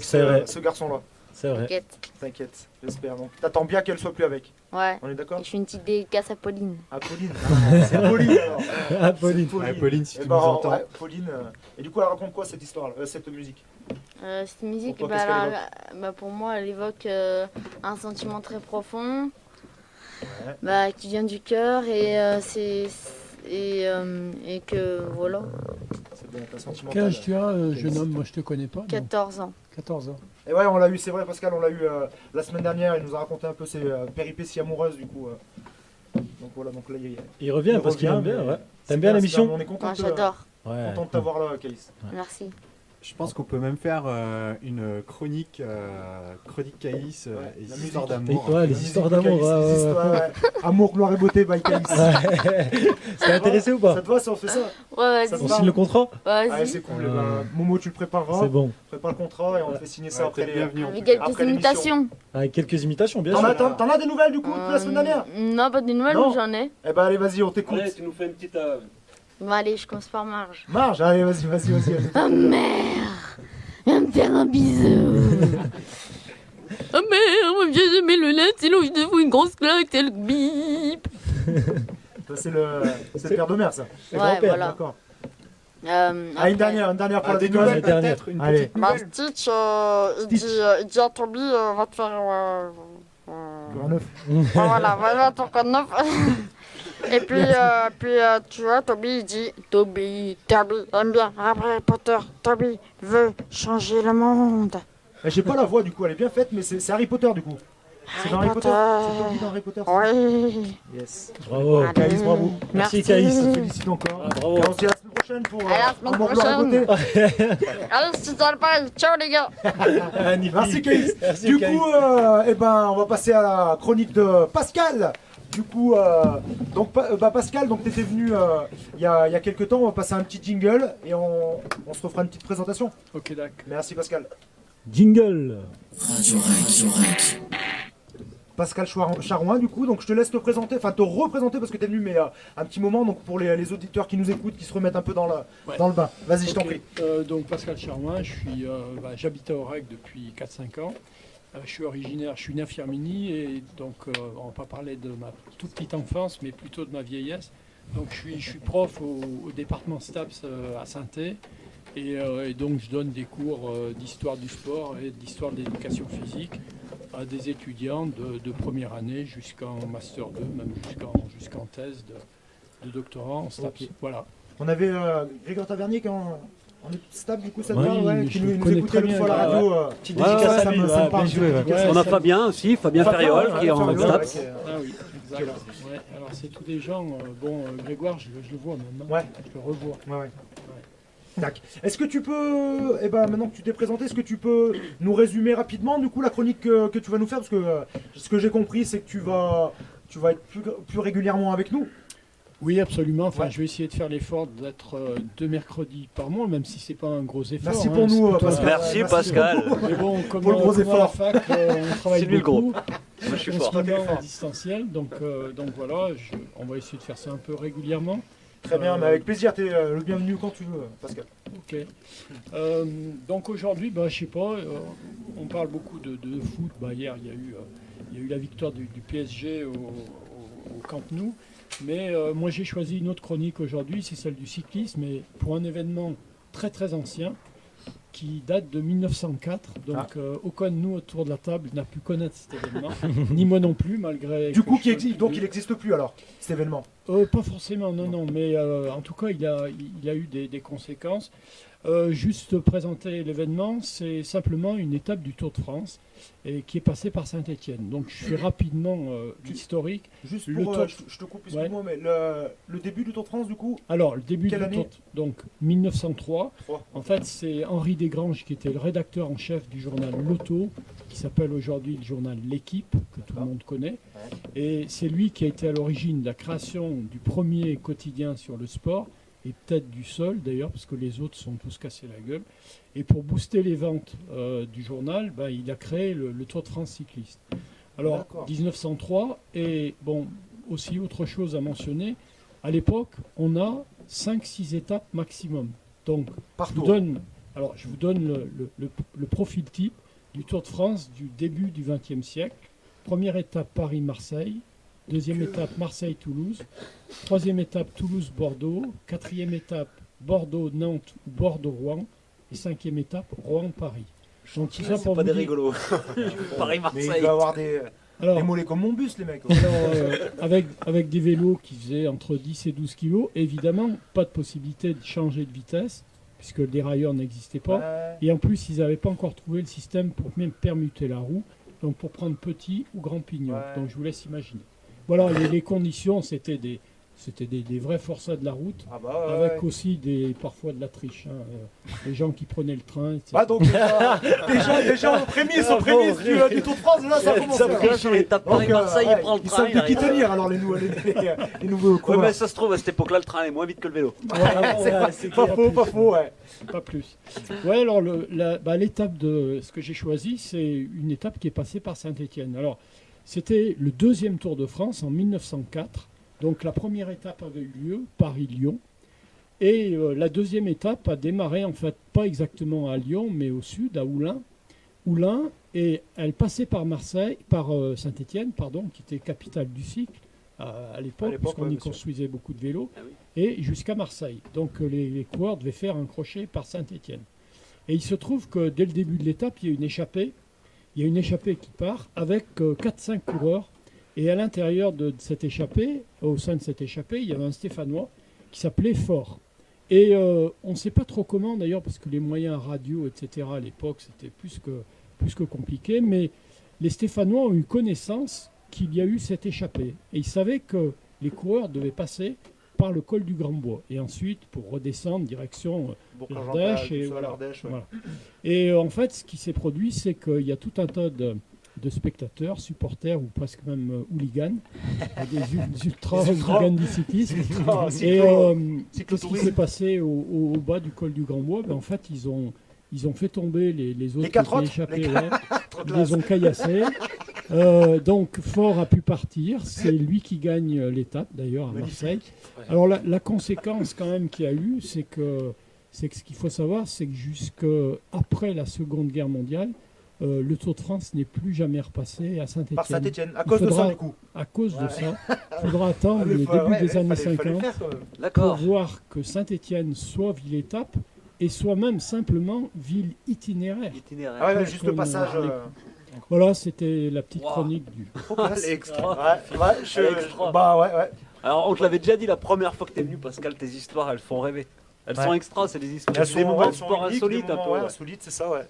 C'est vrai. ce garçon-là. C'est vrai. T'inquiète. T'inquiète, j'espère. Donc t'attends bien qu'elle soit plus avec. Ouais. On est d'accord? Je fais une petite dédicace à Pauline. Ah, Pauline. Ah, c'est Pauline alors. Ah, Pauline. C'est Ouais, Pauline, si Eh tu ben, nous entends. ouais, Pauline. Et du coup, elle raconte quoi cette histoire, cette musique? Cette musique, Pour toi, qu'est-ce qu'elle pour moi, elle évoque un sentiment très profond, Ouais. qui vient du cœur et que voilà, C'est bien, t'as sentimental. Quel âge tu as, jeune homme? Moi, je te connais pas. non. 14 ans. 14 ans. Et ouais, on l'a eu, c'est vrai, Pascal, on l'a eu la semaine dernière. Il nous a raconté un peu ses péripéties amoureuses, du coup. Donc voilà, donc là, Il revient parce qu'il aime bien, mais ouais. c'est T'aimes bien c'est l'émission? On est content, Moi, j'adore. Ouais. content de t'avoir là, Caïs. Merci. Je pense qu'on peut même faire une chronique Caïs et la les histoires d'amour. Ouais, les musique histoires de d'amour. Caïs, les histoires, ouais. Amour, gloire et beauté by Caïs. T'es intéressé ou pas? Ça te va si on fait ça? Ouais, Ça vas-y. te On signe le contrat? Allez, Vas-y. c'est cool. Eh ben, Momo, tu le prépareras. C'est bon. Prépare le contrat et on te fait signer ça après les. Avec quelques après l'émission. imitations. Avec quelques imitations, bien T'en sûr. as des nouvelles du coup depuis la semaine dernière? Non, pas des nouvelles, Non. mais j'en ai. Eh ben allez, vas-y, on t'écoute. Allez, tu nous fais une petite. Bon, allez, je commence par Marge. Marge, allez, vas-y. Ah mère, viens me faire un bisou. Ah mère, viens de mes lunettes, sinon je te fous une grosse claque, tel bip. Ça, c'est le père de mère, ça. Ouais, voilà. D'accord. Ah, Une dernière pour la des déconne. nouvelles peut-être, une Allez. petite Bah, nouvelle. Stitch, il dit à Toby, va te faire... Encore neuf. voilà, va ton code neuf. Et puis, tu vois, Toby, il dit, Toby aime bien Harry Potter, Toby veut changer le monde. J'ai pas la voix du coup, elle est bien faite, mais c'est Harry Potter du coup. C'est dans Harry Potter. C'est Toby dans Harry Potter. Oui. Yes. Bravo. Caïs, bravo. Merci, Caïs. Je te félicite encore. Ah, bravo. Et on se dit à la semaine prochaine pour À la semaine Amour, gloire et prochaine. beauté. Allez, si t'as le pareil, ciao les gars. Merci Caïs. Merci, Du Caïs. coup, on va passer à la chronique de Pascal. Du coup, Pascal, donc t'étais venu il y a quelques temps. On va passer un petit jingle et on se refera une petite présentation. Ok, d'accord. Merci Pascal. Jingle. Radio Rec. Pascal Charouin, du coup, donc je te laisse te présenter, enfin te représenter parce que t'es venu, mais un petit moment, donc pour les auditeurs qui nous écoutent, qui se remettent un peu dans le bain. Vas-y, je t'en prie. Donc Pascal Charouin, j'habite à Aurec depuis 4-5 ans. Je suis né à Firminy et donc on va pas parler de ma toute petite enfance, mais plutôt de ma vieillesse. Donc je suis prof au département STAPS à Saint-Thé et donc je donne des cours d'histoire du sport et d'histoire de l'éducation physique à des étudiants de première année jusqu'en master 2, même jusqu'en thèse de doctorat en STAPS. Ok. Voilà. On avait Grégoire Tavernier qui en est stable, du coup, ça te Oui, va, ouais, mais qui je nous le connais écoutait très l'autre fois à bien, la radio. Petite dédicace à lui, ça me parle, bien joué, ouais. dédicace. On a Fabien aussi, Fabien Ferriol, qui est en Fabien, STAPS. ouais, Ah oui, exact. Ouais, alors c'est tous des gens. Grégoire, je le vois maintenant. Ouais. Je le revois. Ouais. Tac. Est-ce que tu peux, maintenant que tu t'es présenté, est-ce que tu peux nous résumer rapidement du coup la chronique que tu vas nous faire, parce que ce que j'ai compris c'est que tu vas être plus régulièrement avec nous. Oui, absolument. Enfin, Ouais. je vais essayer de faire l'effort d'être 2 mercredis par mois, même si c'est pas un gros effort. Merci hein, pour nous, c'est plutôt- Pascal. Merci Pascal. Mais bon, comme, Pour le gros comme à la effort. fac, on travaille C'est lui le gros. beaucoup. Moi je suis On fort. se met en distanciel, donc voilà, on va essayer de faire ça un peu régulièrement. Très bien, mais avec plaisir, t'es le bienvenu quand tu veux, Pascal. Ok. Donc aujourd'hui, je sais pas, on parle beaucoup de foot. Hier, il y a eu la victoire du PSG au Camp Nou. Mais moi, j'ai choisi une autre chronique aujourd'hui, c'est celle du cyclisme, mais pour un événement très très ancien qui date de 1904. Donc aucun de nous autour de la table n'a pu connaître cet événement, ni moi non plus, malgré... Du coup, donc il n'existe plus alors, cet événement. Pas forcément, non, mais en tout cas, il a eu des conséquences. Juste présenter l'événement, c'est simplement une étape du Tour de France et qui est passée par Saint-Étienne. Donc je fais rapidement l'historique. Juste Le pour, Tour- je te coupe, excuse-moi, mais le début du Tour de France, du coup, Alors, le début Quelle du année Tour, donc 1903. 3. En fait, c'est Henri Desgranges qui était le rédacteur en chef du journal L'Auto, qui s'appelle aujourd'hui le journal L'Équipe, que tout le monde connaît. Et c'est lui qui a été à l'origine de la création du premier quotidien sur le sport, et peut-être du seul d'ailleurs, parce que les autres sont tous cassés la gueule. Et pour booster les ventes du journal, il a créé le Tour de France cycliste. Alors, D'accord. 1903, et bon, aussi autre chose à mentionner, à l'époque, on a 5-6 étapes maximum. Donc, je vous donne le profil type du Tour de France du début du XXe siècle. Première étape Paris-Marseille, deuxième étape Marseille-Toulouse, troisième étape Toulouse-Bordeaux, quatrième étape Bordeaux-Nantes ou Bordeaux-Rouen et cinquième étape Rouen-Paris. Donc tout ça C'est pour pas vous des dire- rigolos. Mais Paris-Marseille. il doit avoir des Alors, mollets comme mon bus, les mecs. avec des vélos qui faisaient entre 10 et 12 kilos, évidemment, pas de possibilité de changer de vitesse, puisque le dérailleur n'existait pas. Ouais. Et en plus, ils n'avaient pas encore trouvé le système pour même permuter la roue, donc pour prendre petit ou grand pignon. Ouais. Donc je vous laisse imaginer. Voilà, les conditions, c'était des vrais forçats de la route, Ah bah, ouais, avec ouais. aussi parfois de la triche. Les gens qui prenaient le train, etc. Bah donc déjà aux prémices du Tour de France, là ça commence. Ça fait sur l'étape Paris-Marseille, il prend le Ils train. savent il de qui arrive. tenir alors les nouveaux Ouais, coureurs. mais ça se trouve, à cette époque-là, le train est moins vite que le vélo. C'est pas faux, ouais. Pas plus. Ouais, alors l'étape de ce que j'ai choisi, c'est une étape qui est passée par Saint-Étienne. Alors, c'était le deuxième Tour de France en 1904. Donc la première étape avait eu lieu, Paris-Lyon. Et la deuxième étape a démarré, en fait, pas exactement à Lyon, mais au sud, à Oullins. Et elle passait par Saint-Étienne, qui était capitale du cycle à l'époque, puisqu'on ouais, y bien sûr. construisait beaucoup de vélos, Ah oui. et jusqu'à Marseille. Donc les coureurs devaient faire un crochet par Saint-Étienne. Et il se trouve que dès le début de l'étape, il y a une échappée. Il y a une échappée qui part avec 4-5 coureurs. Et à l'intérieur de cette échappée, au sein de cette échappée, il y avait un Stéphanois qui s'appelait Faure. Et on ne sait pas trop comment d'ailleurs, parce que les moyens radio, etc. à l'époque, c'était plus que compliqué. Mais les Stéphanois ont eu connaissance qu'il y a eu cette échappée. Et ils savaient que les coureurs devaient passer par le col du Grand Bois. Et ensuite, pour redescendre, direction l'Ardèche. Et, voilà. Voilà. Et en fait, ce qui s'est produit, c'est qu'il y a tout un tas de spectateurs, supporters ou presque même hooligans, des ultra-hooligans du cyclisme. Et qu'est-ce qui s'est passé au bas du col du Grand Bois? En fait, ils ont fait tomber les autres qui étaient échappés. Ils les ont caillassés. Donc Faure a pu partir. C'est lui qui gagne l'étape d'ailleurs à Marseille. Alors la conséquence quand même qu'il y a eu, c'est que ce qu'il faut savoir, c'est que jusqu'après la Seconde Guerre mondiale, le Tour de France n'est plus jamais repassé à Saint-Étienne. Par Saint-Étienne, à cause de ça du coup. À cause de ça, il faudra attendre le début des années 50 pour voir que Saint-Étienne soit ville-étape et soit même simplement ville itinéraire. Ah ouais, juste le passage. Voilà, c'était la petite chronique du. Extra. Ouais. Bah ouais. Alors, on te l'avait déjà dit la première fois que t'es venu, Pascal, tes histoires, elles font rêver. Elles sont extra, c'est des histoires. Elles Des sont moments de uniques, sport insolites un peu. Ouais, ouais. insolites, c'est ça, ouais.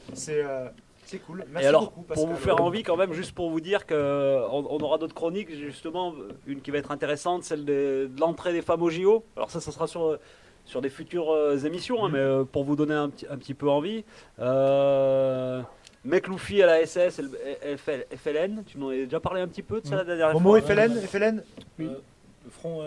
C'est cool. Merci Et alors, beaucoup, pour vous Pascal. faire envie quand même, juste pour vous dire qu'on aura d'autres chroniques, justement, une qui va être intéressante, celle de l'entrée des femmes au JO. Alors ça sera sur des futures émissions, hein, mais pour vous donner un petit peu envie. Mekloufi à la SS, FLN, tu m'en as déjà parlé un petit peu de ça la dernière fois. Momo FLN Oui. Le Front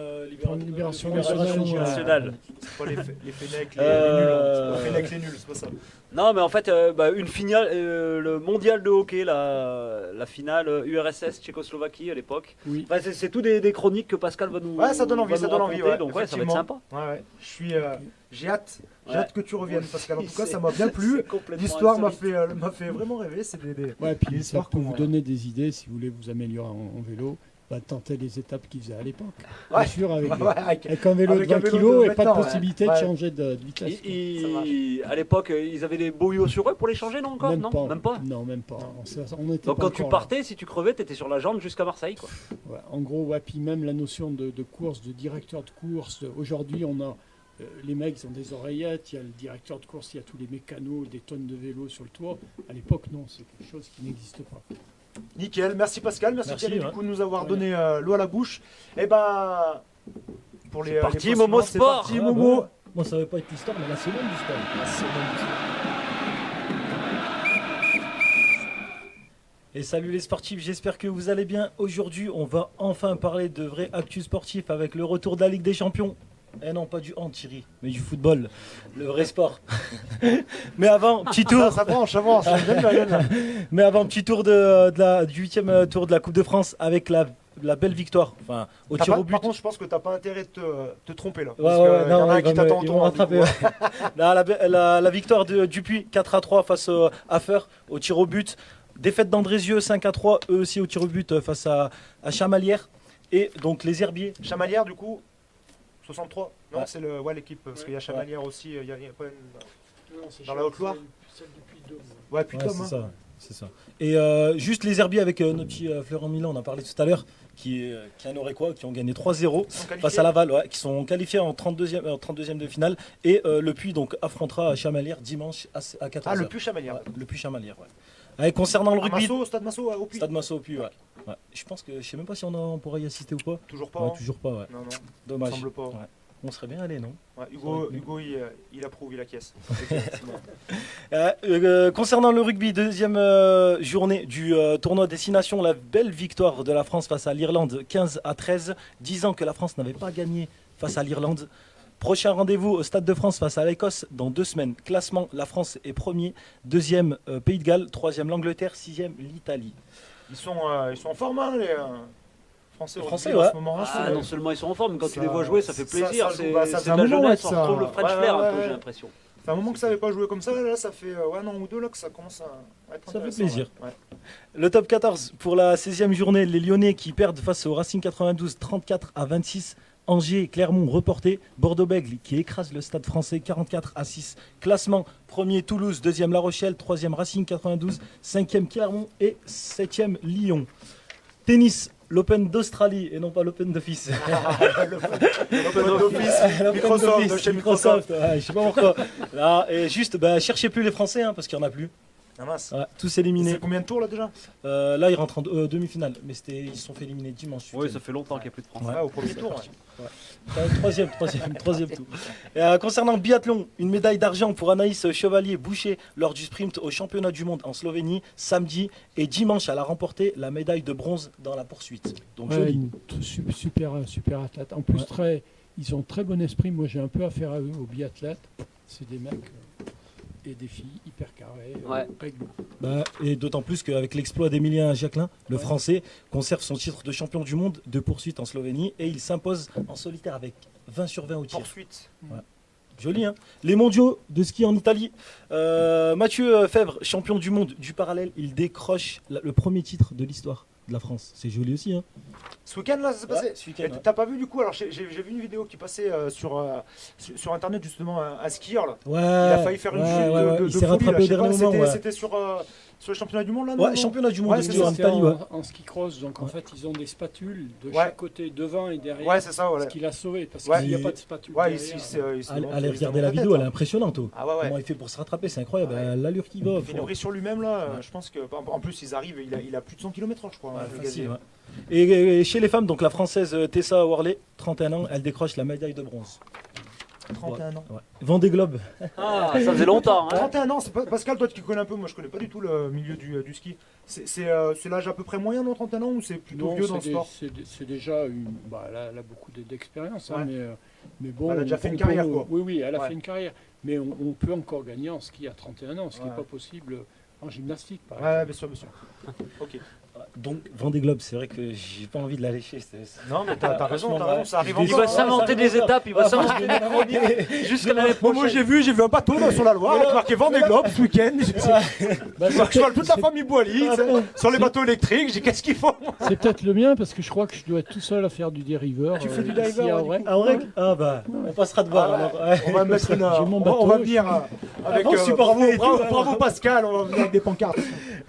Libération Nationale. C'est pas les Fennecs, les nuls. C'est pas les Fennecs, les nuls, c'est pas ça. Non, mais en fait, une finale, le mondial de hockey, la finale URSS Tchécoslovaquie à l'époque. Oui. Enfin, c'est tout des chroniques que Pascal va nous. Ouais, ça donne envie, va nous raconter, ouais, donc ouais, ça va être effectivement. sympa. Ouais. J'ai hâte que tu reviennes, Pascal. En tout cas, C'est- ça m'a bien plu. c'est complètement L'histoire m'a insolite. fait vraiment rêver. C'est des Ouais, puis des histoires pour qu'on- vous donner des idées, si vous voulez vous améliorer en vélo, tenter les étapes qu'ils faisaient à l'époque. Ouais. Bien sûr, avec avec un vélo de avec un 20 vélo kg de et pas de maintenant, possibilité de ouais. changer de vitesse. À l'époque, ils avaient des bouillots sur eux pour les changer, non encore? Même Non, pas. même pas. Non, même pas. On était Donc pas quand tu encore là. partais, si tu crevais, t'étais sur la jambe jusqu'à Marseille, quoi. Ouais, en gros, ouais, puis même la notion de course, de directeur de course. Aujourd'hui, on a les mecs, ils ont des oreillettes, il y a le directeur de course, il y a tous les mécanos, des tonnes de vélos sur le toit. À l'époque, non, c'est quelque chose qui n'existe pas. Nickel, merci Pascal, merci Thierry ouais. du coup de nous avoir donné l'eau à la bouche. Et bah pour les parti, les Momo c'est Sport. parti, Ah, Momo. bon. Moi, ça va pas être l'histoire, mais la seconde l'histoire. Et salut les sportifs, j'espère que vous allez bien. Aujourd'hui, on va enfin parler de vrai actu sportif avec le retour de la Ligue des Champions. Eh non, pas du hand, Thierry, mais du football, le vrai sport. Mais avant, petit tour. Ça branche, j'aime bien. Mais avant, petit tour du 8e tour de la Coupe de France avec la la belle victoire. Enfin, au T'as tir pas- au but. Par contre, je pense que t'as pas intérêt de te tromper là. Ouais, Parce ouais, que non, y en a un ils qui vont t'attend me- au ils vont tournoi, rattraper, du coup, ouais. Là, la victoire du Puy 4-3 face à Feur au tir au but. Défaite d'Andrézieux 5-3, eux aussi au tir au but face à Chamalières. Et donc les Herbiers. Chamalières, du coup, 63. Non, Ouais. c'est l'équipe. Parce qu'il y a Chamalières aussi. Il y a pas une... Non, c'est Dans la Haute-Loire. Celle du Puy-de-Dôme. Ouais, puis Ouais, Tom. c'est hein. ça, c'est ça. Et juste les Herbiers avec notre petit Florent Milan, on en parlait tout à l'heure, qui en aurait quoi, qui ont gagné 3-0 face à Laval, ouais, qui sont qualifiés en 32e de finale. Et le Puy donc affrontera Chamalières dimanche à 14h. Ah, le Puy Chamalières. Ouais, le Puy Chamalières, ouais. Allez, concernant le rugby. Stade Massot au Puy. Stade Massot au Puy, ouais. Ouais. Je pense que je sais même pas si on pourra y assister ou pas. Toujours pas. Ouais, hein. toujours pas, ouais. Non, non. Dommage. Semble pas. Ouais. On serait bien allé, non? Ouais, Hugo, il approuve, il acquiesce. Concernant le rugby, deuxième journée du tournoi Destination, la belle victoire de la France face à l'Irlande 15-13, 10 ans que la France n'avait pas gagné face à l'Irlande. Prochain rendez-vous au Stade de France face à l'Écosse dans 2 semaines. Classement, la France est premier, deuxième Pays de Galles, troisième l'Angleterre, sixième l'Italie. Ils sont en forme, hein, les Français. Français, en ouais. ce moment, Ah, non seulement ils sont en forme, mais quand tu les vois jouer, ça fait ça- plaisir. ça- C'est bah, ça c'est fait de un la moment, jeunesse, ouais, on ça- retrouve le French ouais, flair un ouais, peu, ouais. j'ai l'impression. Ça fait un moment que ça n'avait pas joué comme ça, là ça fait un an ou deux là, que ça commence à être Ça fait intéressant, plaisir. ouais. Le top 14 pour la 16e journée, les Lyonnais qui perdent face au Racing 92 34-26. Angers, Clermont reporté. Bordeaux-Bègles qui écrase le Stade français 44-6. Classement, premier Toulouse, deuxième La Rochelle, troisième Racing 92, cinquième Clermont et septième Lyon. Tennis, l'Open d'Australie et non pas l'Open d'Office. L'Open d'Office, Microsoft, de chez Microsoft. Ouais, je sais pas pourquoi. Là, et juste, cherchez plus les Français hein, parce qu'il n'y en a plus. Ah mince. Ouais, tous éliminés. C'est combien de tours là déjà? Là, ils rentrent en demi-finale, mais ils se sont fait éliminer dimanche. ce Oui, week-end. ça fait longtemps qu'il n'y a plus de Français. Ouais, au premier tour. Ouais. Troisième tour. Concernant le biathlon, une médaille d'argent pour Anaïs Chevalier-Boucher lors du sprint au championnat du monde en Slovénie samedi, et dimanche elle a remporté la médaille de bronze dans la poursuite. Donc Ouais, joli. super athlète. En plus, Ouais. ils ont très bon esprit. Moi, j'ai un peu affaire à eux, aux biathlètes. C'est des mecs et des filles hyper carrés, Ouais. réglo. Et d'autant plus qu'avec l'exploit d'Emilien Jacquelin, le Français conserve son titre de champion du monde de poursuite en Slovénie et il s'impose en solitaire avec 20 sur 20 au tir. Poursuite. Ouais. Joli, hein. Les mondiaux de ski en Italie. Mathieu Fèvre, champion du monde du parallèle, il décroche le premier titre de l'histoire de la France. C'est joli aussi, hein. Ce week-end là, ça s'est passé. ce week-end, Et ouais. t'as pas vu du coup? Alors j'ai vu une vidéo qui passait sur internet justement, un skieur là. Ouais, Il a failli faire une chute de il s'est folie, rattrapé là, au je sais dernier pas, moment. Ouais. C'était sur le championnat du monde là, non, Ouais, non championnat du monde Ouais, de c'est ski en ça. Italie. Ouais. En ski cross, donc en fait, ils ont des spatules de Ouais. chaque côté, devant et derrière. Ouais, c'est ça, ouais. Ce qui l'a sauvé, parce Ouais. qu'il n'y a pas de spatule. Ouais, derrière. Allez regarder la vidéo, elle est impressionnante. Ah ouais, ouais. Comment il fait pour se rattraper, c'est incroyable. Ouais. L'allure qu'il va. Il fait une brise sur lui-même là, je pense que en plus ils arrivent, il a plus de 100 km/h je crois. Ouais, hein, le facile, gazier. ouais. Et chez les femmes, donc la française Tessa Worley, 31 ans, elle décroche la médaille de bronze. 31 ans. Ouais. Vendée Globe. Ah, ça faisait longtemps. Hein. 31 ans, c'est pas Pascal, toi qui connais un peu, moi je connais pas du tout le milieu du ski. C'est l'âge à peu près moyen, non, 31 ans, ou c'est plutôt Non, vieux dans le c'est sport? c'est déjà une. Bah, elle a beaucoup d'expérience, hein, Ouais. mais bon. Elle a déjà fait une carrière, quoi. Oui, elle a Ouais. fait une carrière. Mais on peut encore gagner en ski à 31 ans, ce qui n'est Ouais. pas possible en gymnastique, par Ouais, exemple. bien sûr, bien sûr. Ok. Donc Vendée Globe, c'est vrai que j'ai pas envie de la lécher. Non, mais t'as raison, ça arrive Il encore. va s'inventer des étapes, il va s'inventer des chroniques jusqu'à l'année Moi prochaine. j'ai vu un bateau sur la Loire avec marqué Vendée Globe ce week-end. Je vois toute la famille Boily sur les bateaux électriques. J'ai qu'est-ce qu'il faut? C'est peut-être le mien parce que je crois que je dois être tout seul à faire du dériveur. Tu fais du ici diver, à du Aurec. coup. Ah ouais. Ah bah, on passera de voir. alors. Ouais. On va mettre une. J'ai mon On bateau, va je venir avec. bon, support et tout, Bravo Pascal, on va venir avec des pancartes.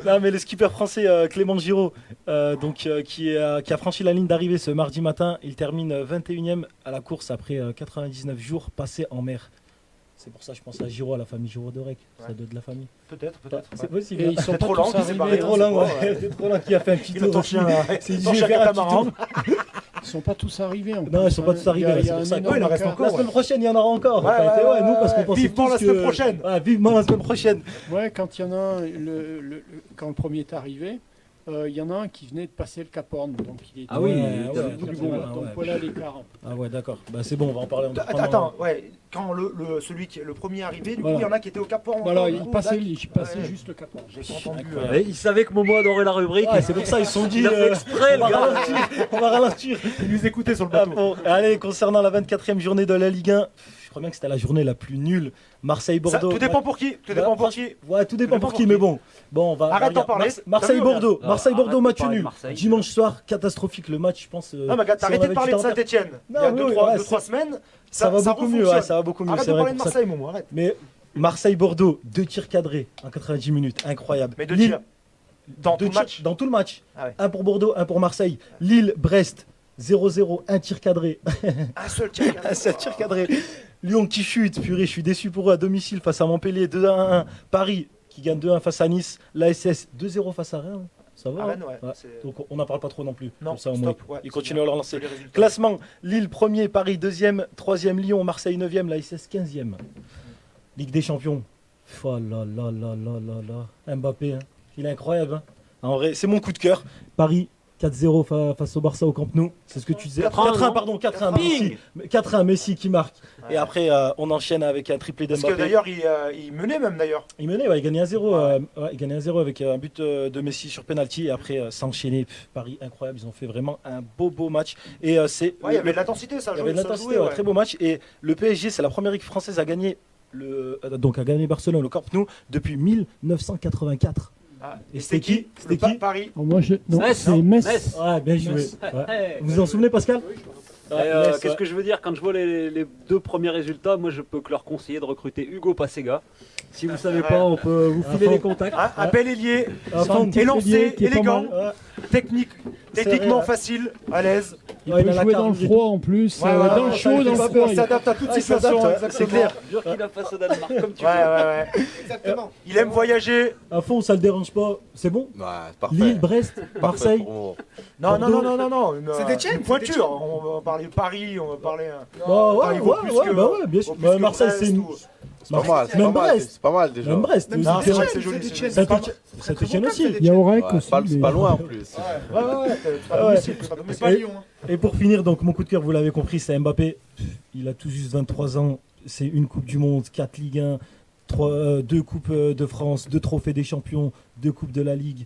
Non, mais le skipper français Clément Giraud, qui a franchi la ligne d'arrivée ce mardi matin, il termine 21e à la course après 99 jours passés en mer. C'est pour ça que je pense à Giraud, à la famille Giraud d'Orec. Ça Ouais. doit être de la famille. Peut-être. C'est possible. Et hein. ils sont C'est pas trop tous lent, c'est arrivés. barré, trop lent, c'est ouais. bon, ouais. C'est trop lent qui a fait un petit Il a tour. torché C'est dit, torché je vais faire un petit catamaran. tour. Ils sont pas tous arrivés. En Non, plus, ils sont pas hein. tous arrivés, Il y c'est a pour un ça. énorme Ouais, il en reste écart. encore. La semaine prochaine, il y en aura encore. Ouais, Enfin, ouais, nous, parce qu'on pensait vivement tous la semaine que- prochaine. Ouais, vivement la semaine prochaine. Ouais, quand il y en a un, quand le premier est arrivé, il y en a un qui venait de passer le Cap Horn, donc il était Ah oui, au ouais, bout du ouais, bout. ouais. Donc voilà l'écart. Ah ouais, d'accord. Bah c'est bon, on va en parler. Attends, ouais, quand celui qui est le premier arrivé, du Voilà. coup, il y en a qui étaient au Cap Horn. Voilà, encore, il du coup, passait, Dac. il passait Ouais. juste le Cap Horn. J'ai pas entendu. Mais il savait que Momo adorait la rubrique. Ouais, c'est pour ça ils se sont dit. Il a fait exprès, on va le gars. ralentir. On va ralentir. Il nous écoutait sur le Ah bateau. bon, allez, concernant la 24e journée de la Ligue 1, je crois bien que c'était la journée la plus nulle. Ça, Marseille-Bordeaux. tout dépend pour qui. Tout dépend pour qui. Ouais, tout dépend pour qui, mais bon. Bon, on va. Arrête d'en regarde, parler. Marseille-Bordeaux. T'as vu, Marseille-Bordeaux, arrête de match parler de nul. Marseille. Dimanche soir, catastrophique le match, je pense. Non, mais gars, si t'as on arrêté de avait parler de dit en terre- Saint-Etienne. Il y Non, a oui, 2-3 ouais, semaines. Ça va beaucoup mieux, ouais, ça va beaucoup mieux. Arrête c'est de vrai parler de pour ça. Marseille, Momo, arrête. Mais Marseille-Bordeaux, 2 tirs cadrés en 90 minutes, incroyable. Mais 2 Lille, tirs. Dans tout deux le tirs match. Dans tout le match. Ah ouais. Un pour Bordeaux, un pour Marseille. Lille-Brest, 0-0, un tir cadré. Un seul tir. Un seul tir cadré. Lyon qui chute, purée, je suis déçu pour eux à domicile face à Montpellier, 2-1. Paris qui gagne 2-1 face à Nice. L'ASS 2-0 face à Rennes. Ça va. À hein Rennes, ouais, c'est- Donc on n'en parle pas trop non plus. Non, Comme ça, au moins, stop, ouais, ils c'est continuent bien. à leur lancer. Les résultats. Classement, Lille 1er, Paris 2e, 3e Lyon, Marseille 9e, l'ASS 15e. Ligue des Champions. Oh là là là là là là. Mbappé, hein. Il est incroyable. Hein. En vrai, c'est mon coup de cœur. Paris 4-0 face au Barça au Camp Nou. C'est ce que tu disais. 4-1, 4-1, pardon, 4-1. Messi. 4-1, Messi qui marque. Ouais. Et après, on enchaîne avec un triplé Parce d'Mbappé. que d'ailleurs, il menait même d'ailleurs. Il menait, ouais, il gagnait 1-0. Il gagnait 1-0 avec un but de Messi sur penalty. Et après, s'enchaîner. Paris, incroyable. Ils ont fait vraiment un beau match. Et c'est. Ouais, il y avait de l'intensité, ça Il y avait de ça l'intensité, jouait, ouais, très beau match. Et le PSG, c'est la première équipe française à gagner a gagné Barcelone au Camp Nou depuis 1984. Ah, Et c'était qui C'était qui Paris. Oh, moi, non, Metz, c'est non, Metz. Metz. Ouais, bien joué. Metz. Ouais. Ouais. Vous vous en souvenez, Pascal Et, Ouais, Metz, qu'est-ce ouais. que je veux dire quand je vois les deux premiers résultats, moi je peux que leur conseiller de recruter Hugo Passega. Si vous savez pas, on peut vous filer fond. les contacts. Un bel ailier, À fond. élancé, qui est pas élégant, mal. techniquement vrai. facile, à l'aise. Il Ouais, peut il a la jouer carte dans le rouge et froid en plus, Ouais, ouais, dans le ouais, chaud, dans le froid. Il s'adapte à toutes Ouais, il situations, s'adapte, exactement. c'est clair. Burkina Faso Danemark, comme tu Ouais, veux. ouais. Exactement. Il aime voyager. À fond, ça le dérange pas. C'est bon Ouais, c'est parfait. Lille, Brest, Parfait Marseille. pour moi. Non. C'est des chaînes, Une pointure. On va parler de Paris, on va parler. Bah Attends, il vaut plus que- bien sûr. vaut plus Bah, que Marseille, Brest c'est une. ou- C'est pas mal, c'est Même pas mal, Brest. c'est pas mal déjà. Même Brest. Même Non, si c'est vrai chaînes, que c'est joli. c'est des c'est chaînes. joli. Saint-Etienne aussi. Il y a Aurec Ouais, aussi. c'est mais- pas loin en plus. Ouais, c'est pas Ouais. domicile, c'est pas domicile. C'est pas Lyon. hein. Et pour finir, donc mon coup de cœur, vous l'avez compris, c'est Mbappé. Il a tout juste 23 ans. C'est une Coupe du Monde, 4 Ligue 1, 2 Coupes de France, 2 trophées des champions, 2 Coupes de la Ligue.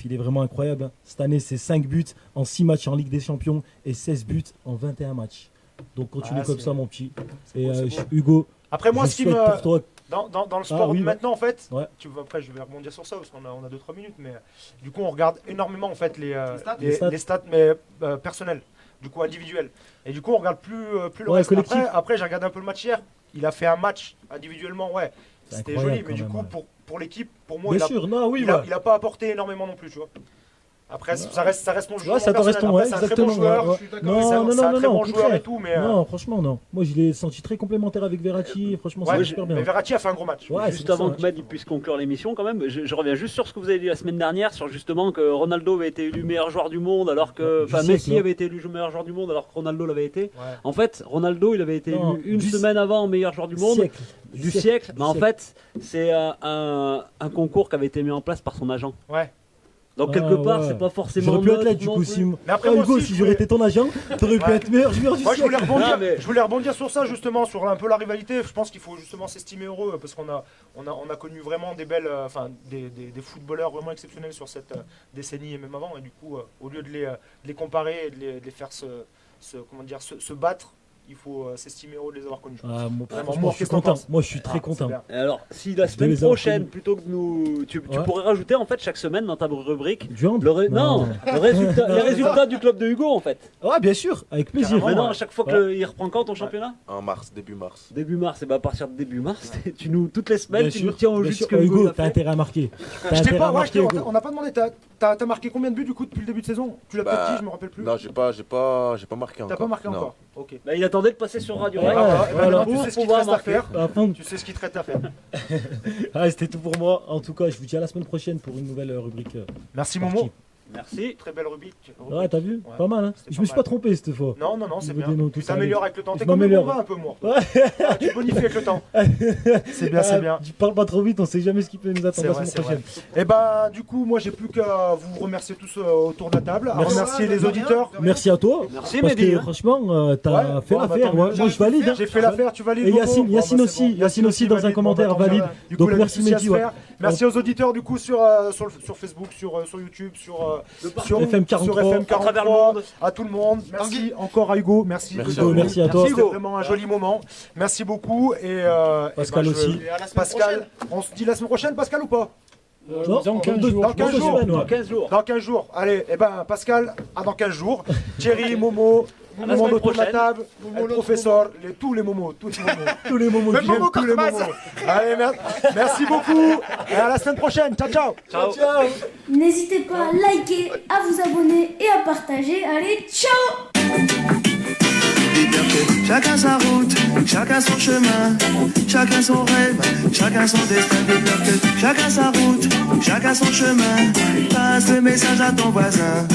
Il est vraiment incroyable. Hein. Cette année, c'est 5 buts en 6 matchs en Ligue des Champions et 16 buts en 21 matchs. Donc continue Ah, comme c'est- ça, mon petit. c'est Et beau, c'est beau. Hugo, Après, moi, je ce qui souhaite me. pour toi. Dans le sport oui, de ouais. maintenant, en fait, Ouais. après je vais rebondir sur ça parce qu'on a 2-3 minutes, mais du coup on regarde énormément en fait les Les stats mais personnels, du coup individuels. Et du coup on regarde plus le Ouais, reste. collectif. Après j'ai regardé un peu le match hier, il a fait un match individuellement, ouais, C'est c'était incroyable joli, mais du quand coup même, ouais. pour l'équipe, pour moi Bien sûr, non, oui, il a ouais. pas apporté énormément non plus, tu vois. Après ça reste mon jeu. Ouais, ça te reste ton, ouais, c'est un très bon exactement. joueur, ouais, je suis ouais. d'accord, Non, c'est un non, très non, bon au joueur contraire. et tout, mais Non, franchement, non. Moi, je l'ai senti très complémentaire avec Verratti. Franchement, ouais, c'est super bien. mais Verratti a fait un gros match. Ouais, Juste c'est avant ça, que Med puisse conclure l'émission, quand même, je reviens juste sur ce que vous avez dit la semaine dernière, sur justement que Ronaldo avait été élu meilleur joueur du monde, alors que. Du Enfin, siècle, Messi hein. avait été élu meilleur joueur du monde, alors que Ronaldo l'avait été. Ouais. En fait, Ronaldo, il avait été Non, élu une du semaine avant meilleur joueur du monde. Siècle. Du siècle. Mais en siècle. fait, c'est un concours qui avait été mis en place par son agent. Ouais. Donc, Ah, quelque part, ouais. c'est pas forcément. J'aurais pu être là neutre du non coup. plus. Si... Mais après, Ah, moi Hugo, aussi, si je j'aurais voulais- été ton agent, t'aurais pu Ouais. être meilleur joueur du Moi je voulais siècle. rebondir, Non, mais- je voulais rebondir sur ça justement, sur un peu la rivalité. Je pense qu'il faut justement s'estimer heureux parce qu'on a connu vraiment des belles, des footballeurs vraiment exceptionnels sur cette décennie et même avant. Et du coup, au lieu de les comparer et de les faire se battre, il faut s'estimer heureux de les avoir connus. Je pense. Ah, moi, Vraiment, franchement, moi, je suis qu'est-ce que t'en content. penses Moi, je suis très Ah, content. c'est bien. Et alors, si la semaine les avoir prochaine, connus. plutôt que de nous. Tu Ouais. pourrais rajouter en fait chaque semaine dans ta rubrique. Du hand Non, les résultats du club de Hugo en fait. Ouais, bien sûr, avec plaisir. Carrément. Maintenant, à chaque fois Ouais. qu'il reprend quand ton championnat En mars, début mars. Début mars, et bah à partir de début mars, toutes les semaines, Bien tu nous sûr, tiens au bien jus de ce sûr. que Hugo Hugo, a t'as fait. intérêt à marquer. T'as Je t'ai intérêt pas, à ouais, marquer, Hugo. on n'a pas demandé, t'as marqué combien de buts du coup depuis le début de saison? Tu l'as peut-être dit, je me rappelle plus. Non, j'ai pas marqué encore. T'as pas marqué Non. encore. Ok. Bah, il attendait de passer sur Radio Ouais, Rec. Voilà, voilà. tu sais ce qu'il te pouvoir reste à marquer. faire. À fond. Tu sais ce qu'il te reste à faire. Ah, c'était tout pour moi. En tout cas, je vous dis à la semaine prochaine pour une nouvelle rubrique. Merci sportive. Momo. Merci. Très belle rubrique. Ouais, t'as vu? Ouais. Pas mal, hein. C'était Je me suis pas trompé cette fois. Non, c'est Niveau bien. des noms, Tu tout ça, t'améliores avec le temps. je T'es comme le m'améliore. Bourbon un peu, moi. Ouais. Ah, tu bonifies avec le temps. C'est bien, c'est bien. Tu parles pas trop vite, on sait jamais ce qui peut nous attendre la semaine prochaine. Et bah, du coup, moi, j'ai plus qu'à vous remercier tous autour de la table, à Merci. remercier les auditeurs. Merci à toi. Merci, parce Mehdi, que hein. franchement, t'as fait Bon, bah, l'affaire. tant Moi, mieux. moi, je valide. hein. J'ai fait l'affaire, tu valides. Et Bobo Yacine, Bon, Yacine bah, aussi, c'est bon. Yacine aussi dans un valide. commentaire Bon, bah, tant valide. mieux. Du coup, Donc la merci discussion à Mehdi. se Ouais. faire. Merci aux auditeurs du coup sur Facebook, sur YouTube, sur FM 43, sur FM à travers le 43, monde. à tout le monde. Merci encore à Hugo, merci Hugo, merci à toi. C'était vraiment un joli moment. Merci beaucoup et Pascal aussi. Pascal, on se dit la semaine prochaine, Pascal ou pas? Non, Dans 15 jours. Dans 15 jours. semaines, ouais. 15 jours. Dans 15 jours. Allez, et ben Pascal, à dans 15 jours. Thierry, Momo, la Momo semaine autour de la prochaine. table, le professeur, tous les momos, tous les momos. Tous les moments Même Momo, tous les momos. Allez, merci beaucoup. Et à la semaine prochaine. Ciao, ciao. Ciao. N'hésitez pas à liker, à vous abonner et à partager. Allez, ciao! Dis-leur que chacun sa route, chacun son chemin, chacun son rêve, chacun son destin. Dis-leur que chacun sa route, chacun son chemin. Passe le message à ton voisin.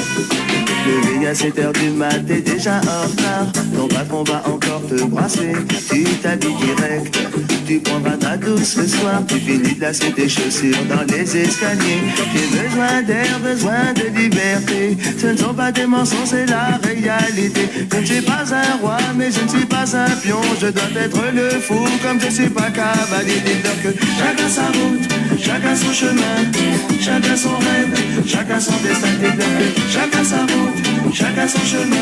Le à 7h du mat, t'es déjà en retard. Ton patron va encore te brasser. Tu t'habilles direct, tu prendras ta douce ce soir. Tu finis de lasser tes chaussures dans les escaliers. J'ai besoin d'air, besoin de liberté. Ce ne sont pas des mensonges, c'est la réalité. Je ne suis pas un roi, mais je ne suis pas un pion. Je dois être le fou, comme je suis pas cavalier. Dis-leur que chacun sa route, chacun son chemin, chacun son rêve, chacun son destin. Dis-leur que chacun sa route, chacun son chemin.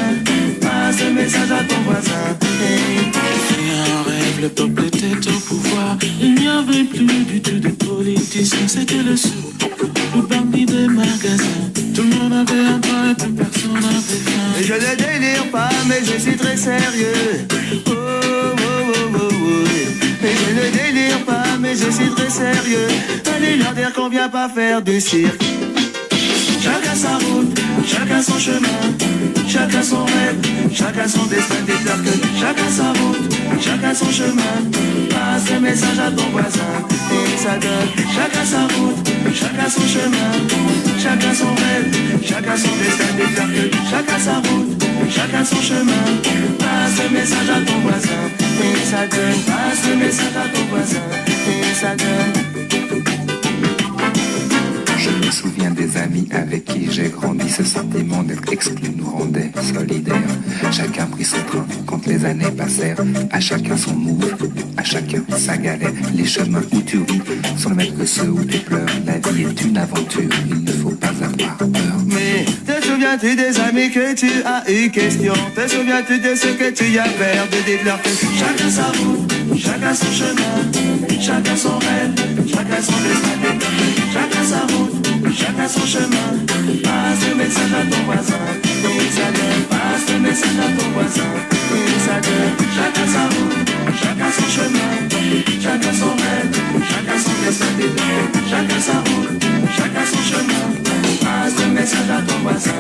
Passe le message à ton voisin. Fais un rêve, le peuple était au pouvoir. Il n'y avait plus du tout de politiciens, c'était le sou. Le bandit des magasins. Tout le monde avait un pain et plus personne n'avait faim. Et je ne délire pas, mais je suis très sérieux. Oh, oh, oh, oh, oh. Et je ne délire pas, mais je suis très sérieux. Allez leur dire qu'on vient pas faire du cirque. Chacun sa route, chacun son chemin, chacun son rêve, chacun son destin. Dis-leur que chacun sa route, chacun son chemin. Passe le message à ton voisin et ça donne. Chacun sa route, chacun son chemin, chacun son rêve, chacun son destin. Dis-leur que chacun sa route, chacun son chemin. Passe le message à ton voisin et ça donne. Passe le message à ton voisin et ça donne. Je me souviens des amis avec qui j'ai grandi. Ce sentiment d'être exclu nous rendait solidaires. Chacun prit son train quand les années passèrent. À chacun son move, à chacun sa galère. Les chemins où tu ris sont les mêmes que ceux où tu pleures. La vie est une aventure, il ne faut pas avoir peur. Mais te souviens-tu des amis que tu as eu question? Te souviens-tu de ce que tu as perdu? Dites-leur que chacun sa route, chacun son chemin, chacun son rêve, chacun son destin. Dites-leur que chacun sa route, chacun son chemin. Passe le message à ton voisin et ça donne. Passe le message à ton voisin et ça donne. Chacun sa route, chacun son chemin, chacun son rêve, chacun son destin. Dites-leur que chacun sa route, chacun son chemin. Passe le message à ton voisin